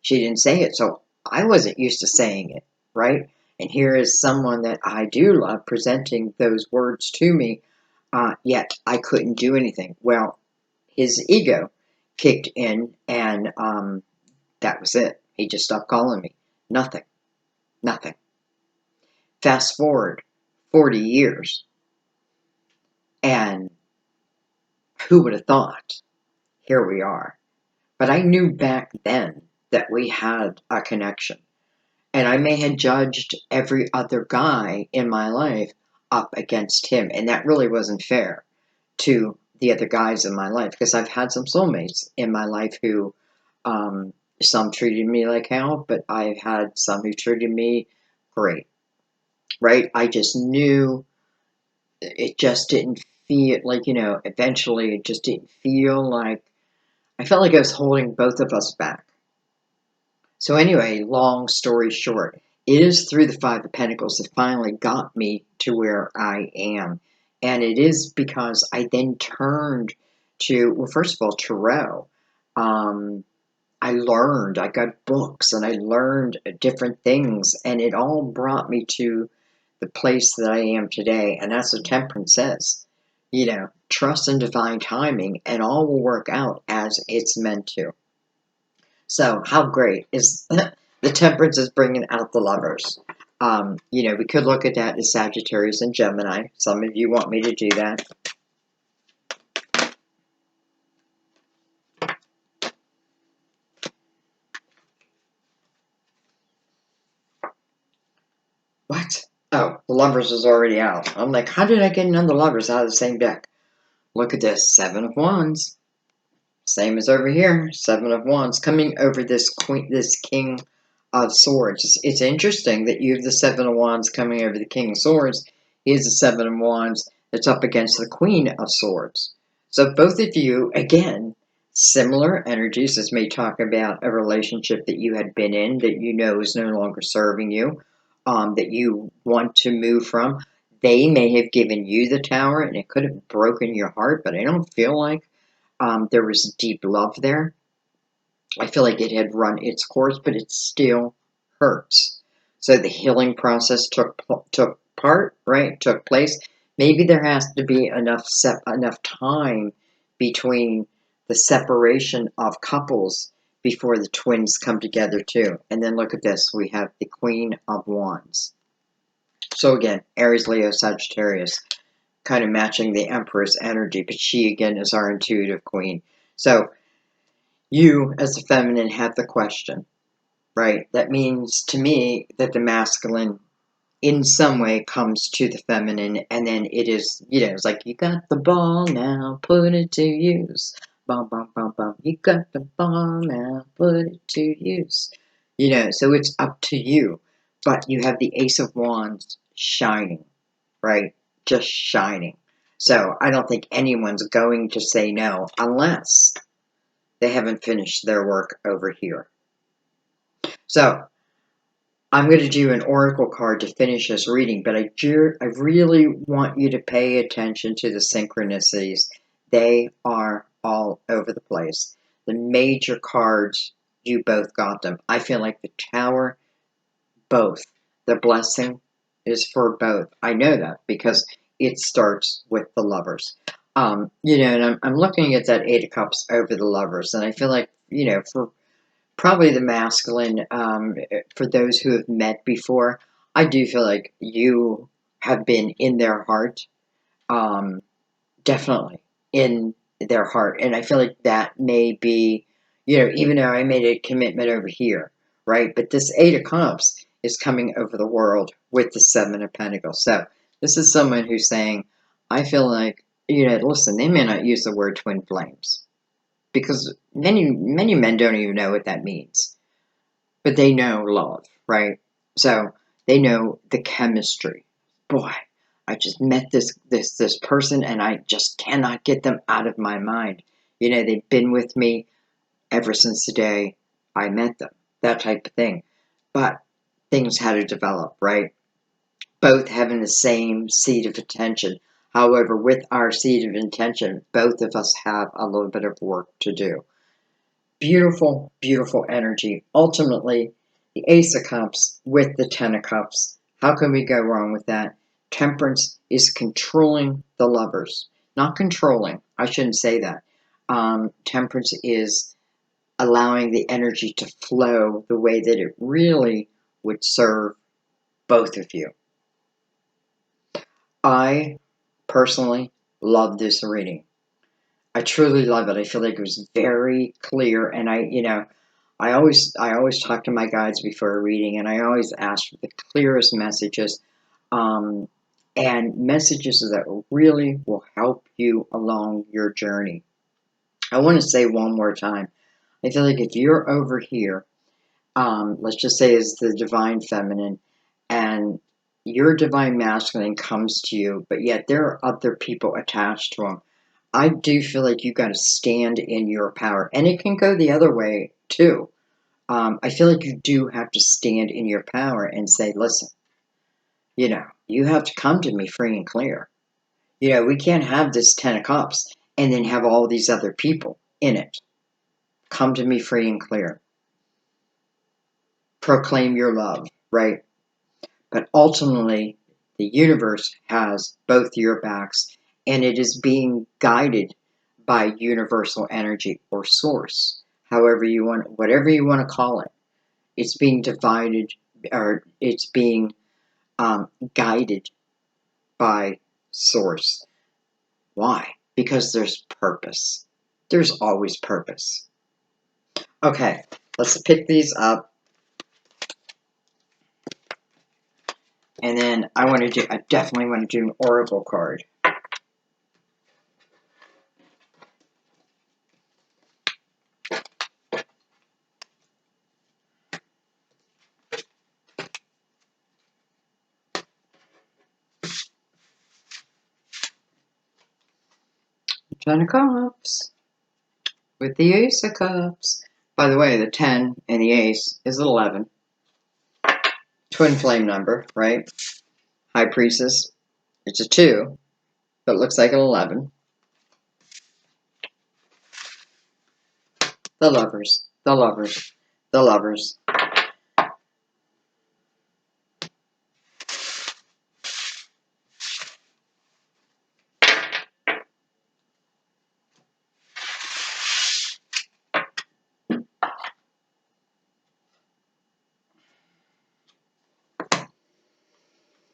She didn't say it, so I wasn't used to saying it, right? And here is someone that I do love presenting those words to me, yet I couldn't do anything. Well, his ego kicked in, and that was it. He just stopped calling me. Nothing. Nothing. Fast forward 40 years, and who would have thought? Here we are. But I knew back then that we had a connection. And I may have judged every other guy in my life up against him. And that really wasn't fair to the other guys in my life, because I've had some soulmates in my life who, some treated me like hell, but I've had some who treated me great, right? I just knew it just didn't feel like, eventually it just didn't feel like, I felt like I was holding both of us back. So anyway, long story short, it is through the Five of Pentacles that finally got me to where I am. And it is because I then turned to, well, first of all, tarot. I got books and I learned different things, and it all brought me to the place that I am today. And that's what Temperance says. Trust in divine timing, and all will work out as it's meant to. So how great is the Temperance is bringing out the Lovers. We could look at that as Sagittarius and Gemini. Some of you want me to do that. What? Oh, the Lovers is already out. I'm like, how did I get another Lovers out of the same deck? Look at this, Seven of Wands. Same as over here, Seven of Wands, coming over this King of Swords. It's interesting that you have the Seven of Wands coming over the King of Swords. Here's the Seven of Wands that's up against the Queen of Swords. So both of you, again, similar energies. This may talk about a relationship that you had been in that you know is no longer serving you, that you want to move from. They may have given you the Tower, and it could have broken your heart, but I don't feel like there was deep love there. I feel like it had run its course, but it still hurts. So the healing process took part, right? Took place. Maybe there has to be enough time between the separation of couples before the twins come together too. And then look at this. We have the Queen of Wands. So again, Aries, Leo, Sagittarius, kind of matching the Empress energy, but she again is our intuitive queen. So you, as the feminine, have the question, right? That means to me that the masculine, in some way, comes to the feminine, and then it is, it's like, you got the ball now, put it to use. Bum, bum, bum, bum. You got the ball now, put it to use. So it's up to you. But you have the Ace of Wands shining, right? Just shining. So I don't think anyone's going to say no unless they haven't finished their work over here. So I'm going to do an oracle card to finish this reading, but I really want you to pay attention to the synchronicities. They are all over the place. The major cards, you both got them. I feel like the Tower, both. The blessing is for both. I know that because it starts with the Lovers. And I'm looking at that Eight of Cups over the Lovers, and I feel like, for probably the masculine, for those who have met before, I do feel like you have been in their heart, definitely in their heart. And I feel like that may be, even though I made a commitment over here, right? But this Eight of Cups is coming over the world with the Seven of Pentacles. So this is someone who's saying, I feel like, listen, they may not use the word twin flames, because many men don't even know what that means, but they know love, right? So they know the chemistry. Boy, I just met this person, and I just cannot get them out of my mind. They've been with me ever since the day I met them, that type of thing. But things had to develop, right? Both having the same seed of attention. However, with our seed of intention, both of us have a little bit of work to do. Beautiful, beautiful energy. Ultimately, the Ace of Cups with the Ten of Cups. How can we go wrong with that? Temperance is controlling the Lovers. Not controlling. I shouldn't say that. Temperance is allowing the energy to flow the way that it really would serve both of you. I personally love this reading. I truly love it. I feel like it was very clear, and I always talk to my guides before a reading, and I always ask for the clearest messages, um, and messages that really will help you along your journey. I want to say one more time. I feel like if you're over here, let's just say is the divine feminine, and your divine masculine comes to you, but yet there are other people attached to them. I do feel like you got to stand in your power, and it can go the other way too. I feel like you do have to stand in your power and say, listen, you have to come to me free and clear. We can't have this Ten of Cups and then have all these other people in it. Come to me free and clear. Proclaim your love, right? But ultimately, the universe has both your backs, and it is being guided by universal energy or source, whatever you want to call it. It's being divided, or it's being guided by source. Why? Because there's purpose. There's always purpose. Okay, let's pick these up. And then I definitely want to do an oracle card. Ten of Cups with the Ace of Cups. By the way, the 10 and the Ace is 11. Twin flame number, right? High Priestess, it's a 2, but it looks like an 11. The Lovers. The Lovers. The Lovers.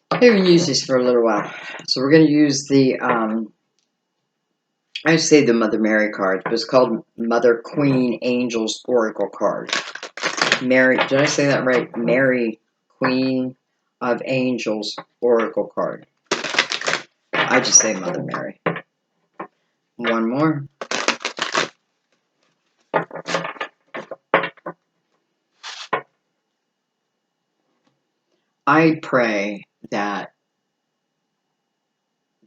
I haven't used these for a little while. So we're going to use the, I say the Mother Mary card, but it's called Mother Queen Angels Oracle card. Mary, did I say that right? Mary Queen of Angels Oracle card. I just say Mother Mary. One more. I pray that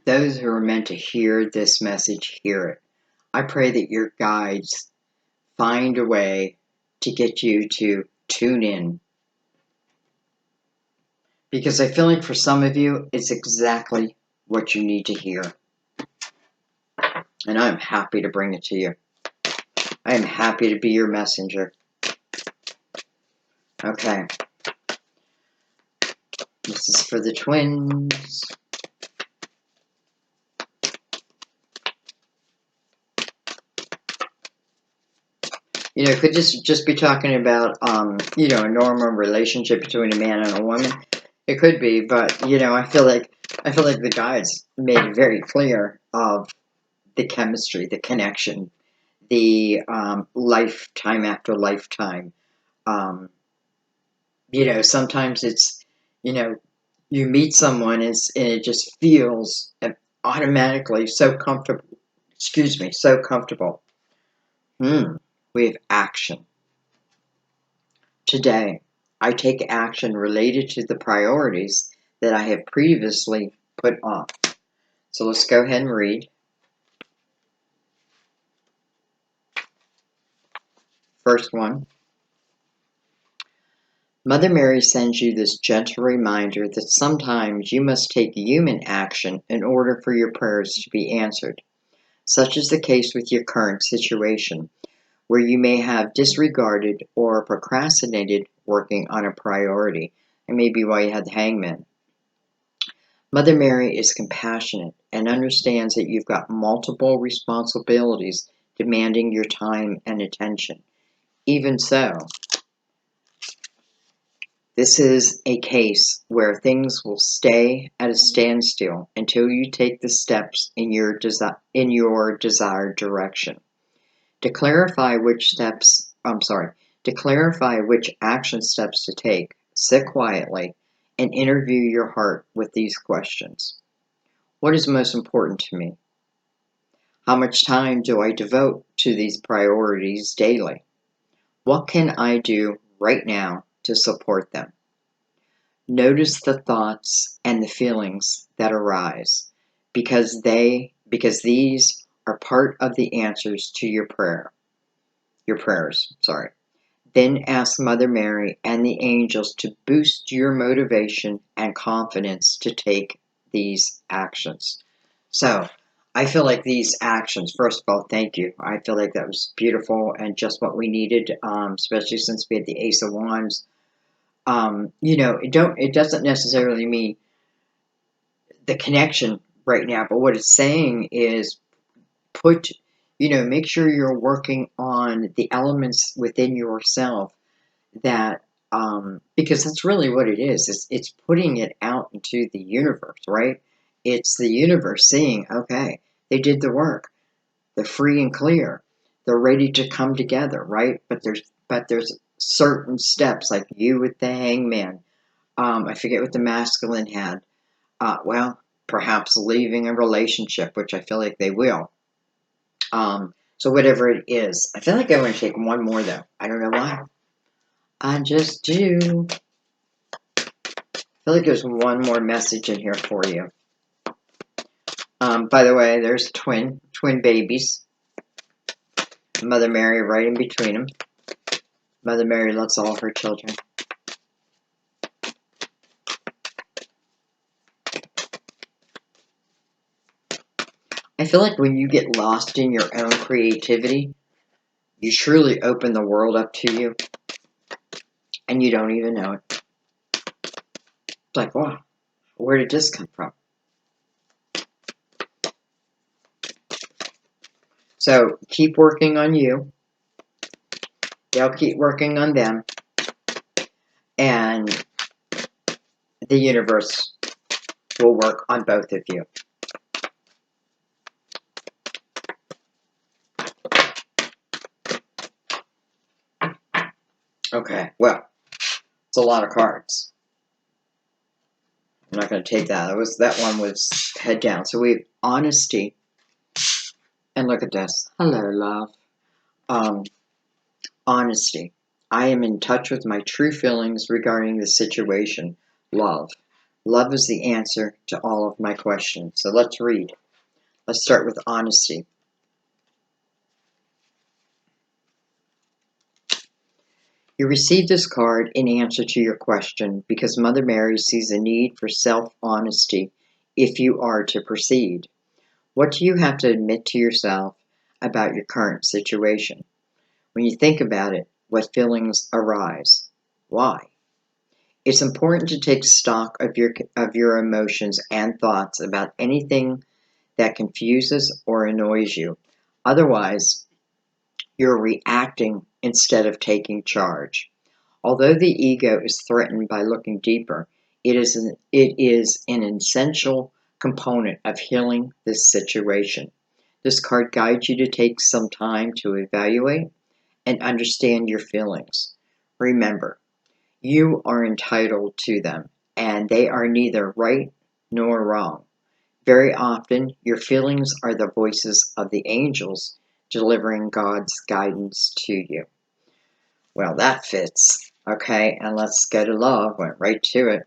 those who are meant to hear this message hear it. I pray that your guides find a way to get you to tune in. Because I feel like for some of you, it's exactly what you need to hear. And I'm happy to bring it to you. I am happy to be your messenger. Okay. This is for the twins. You know, it could just be talking about, you know, a normal relationship between a man and a woman. It could be, but, you know, I feel like the guides made it very clear of the chemistry, the connection, the lifetime after lifetime. You know, sometimes it's, you know, you meet someone and it just feels automatically so comfortable. Excuse me, so comfortable. We have action. Today, I take action related to the priorities that I have previously put off. So let's go ahead and read. First one. Mother Mary sends you this gentle reminder that sometimes you must take human action in order for your prayers to be answered. Such is the case with your current situation, where you may have disregarded or procrastinated working on a priority. It may be why you had the Hangman. Mother Mary is compassionate and understands that you've got multiple responsibilities demanding your time and attention. Even so, this is a case where things will stay at a standstill until you take the steps in your desired direction. To clarify which action steps to take, sit quietly and interview your heart with these questions. What is most important to me? How much time do I devote to these priorities daily? What can I do right now to support them? Notice the thoughts and the feelings that arise because these are part of the answers to your prayers. Then ask Mother Mary and the angels to boost your motivation and confidence to take these actions. So, I feel like these actions, first of all, thank you. I feel like that was beautiful and just what we needed, especially since we had the Ace of Wands. You know, it doesn't necessarily mean the connection right now, but what it's saying is make sure you're working on the elements within yourself that, because that's really what it is. It's putting it out into the universe, right? It's the universe seeing, okay, they did the work. They're free and clear. They're ready to come together, right? But there's certain steps, like you with the Hangman. I forget what the masculine had. Well, perhaps leaving a relationship, which I feel like they will. So whatever it is, I feel like I want to take one more though. I don't know why. I just do. I feel like there's one more message in here for you. By the way, there's twin babies. Mother Mary right in between them. Mother Mary loves all of her children. I feel like when you get lost in your own creativity, You truly open the world up to you, and you don't even know it. It's like, wow, where did this come from? So keep working on you. They'll keep working on them. And the universe will work on both of you. Okay, well, it's a lot of cards. I'm not going to take that. That one was head down. So we have honesty. And look at this. Hello, love. Honesty. I am in touch with my true feelings regarding the situation. Love. Love is the answer to all of my questions. So let's read. Let's start with honesty. You received this card in answer to your question because Mother Mary sees a need for self-honesty if you are to proceed. What do you have to admit to yourself about your current situation? When you think about it, what feelings arise? Why? It's important to take stock of your emotions and thoughts about anything that confuses or annoys you. Otherwise, you're reacting instead of taking charge. Although the ego is threatened by looking deeper, it is an essential component of healing this situation. This card guides you to take some time to evaluate and understand your feelings. Remember, you are entitled to them, and they are neither right nor wrong. Very often, your feelings are the voices of the angels delivering God's guidance to you. Well, that fits. Okay, and let's go to love. Went right to it.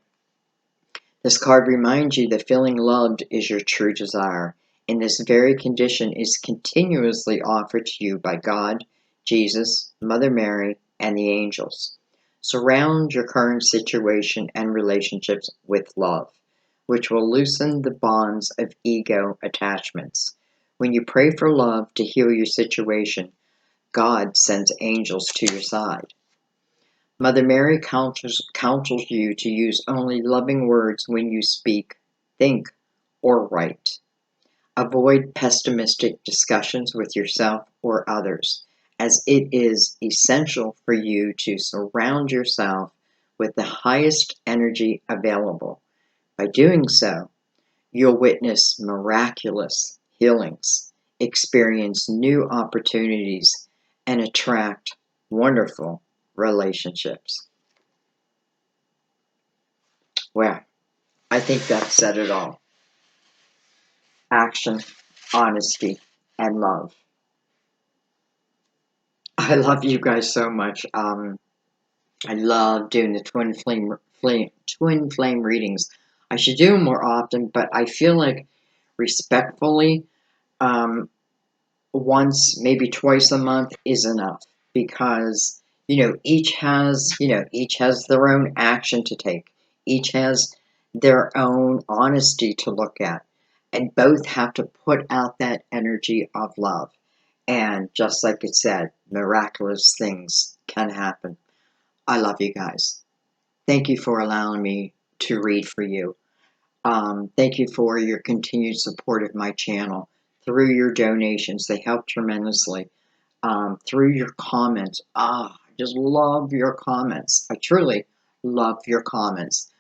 This card reminds you that feeling loved is your true desire, and this very condition is continuously offered to you by God, Jesus, Mother Mary, and the angels. Surround your current situation and relationships with love, which will loosen the bonds of ego attachments. When you pray for love to heal your situation, God sends angels to your side. Mother Mary counsels you to use only loving words when you speak, think, or write. Avoid pessimistic discussions with yourself or others, as it is essential for you to surround yourself with the highest energy available. By doing so, you'll witness miraculous healings, experience new opportunities, and attract wonderful relationships. Well, I think that said it all. Action, honesty, and love. I love you guys so much. I love doing the twin flame readings. I should do them more often, but I feel like respectfully, um, once, maybe twice a month is enough because, each has their own action to take. Each has their own honesty to look at. And both have to put out that energy of love. And just like it said, miraculous things can happen. I love you guys. Thank you for allowing me to read for you. Thank you for your continued support of my channel. Through your donations, they help tremendously. Through your comments, I just love your comments. I truly love your comments.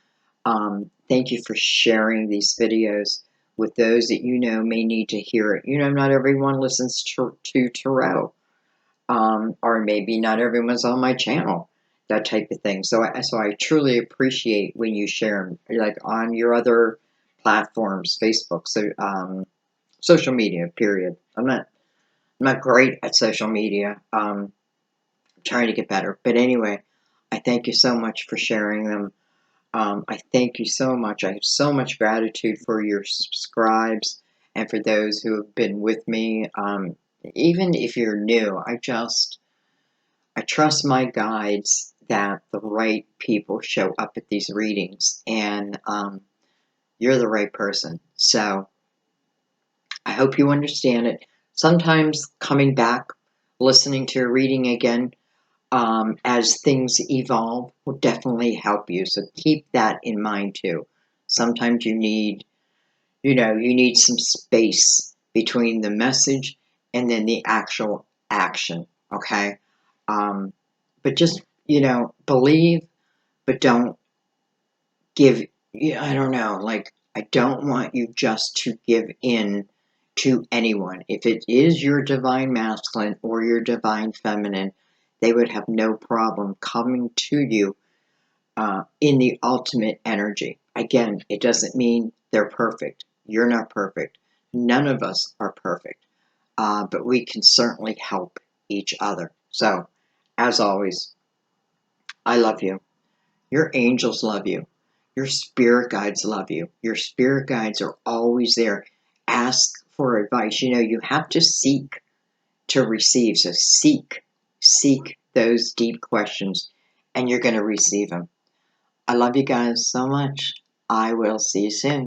Thank you for sharing these videos with those that may need to hear it. Not everyone listens to tarot, or maybe not everyone's on my channel, that type of thing. So I truly appreciate when you share them, like on your other platforms, Facebook, social media. Period. I'm not great at social media. I'm trying to get better, but anyway, I thank you so much for sharing them. I thank you so much. I have so much gratitude for your subscribes and for those who have been with me. Even if you're new, I trust my guides that the right people show up at these readings, and you're the right person. So I hope you understand it. Sometimes coming back listening to a reading again as things evolve will definitely help you. So keep that in mind too. Sometimes you need, you need some space between the message and then the actual action. Okay. Um, but just, believe, but don't give, I don't know, like, I don't want you just to give in to anyone. If it is your divine masculine or your divine feminine, they would have no problem coming to you in the ultimate energy. Again, it doesn't mean they're perfect. You're not perfect. None of us are perfect, but we can certainly help each other. So, as always, I love you. Your angels love you. Your spirit guides love you. Your spirit guides are always there. Ask for advice. You have to seek to receive. So seek those deep questions, and you're going to receive them. I love you guys so much. I will see you soon.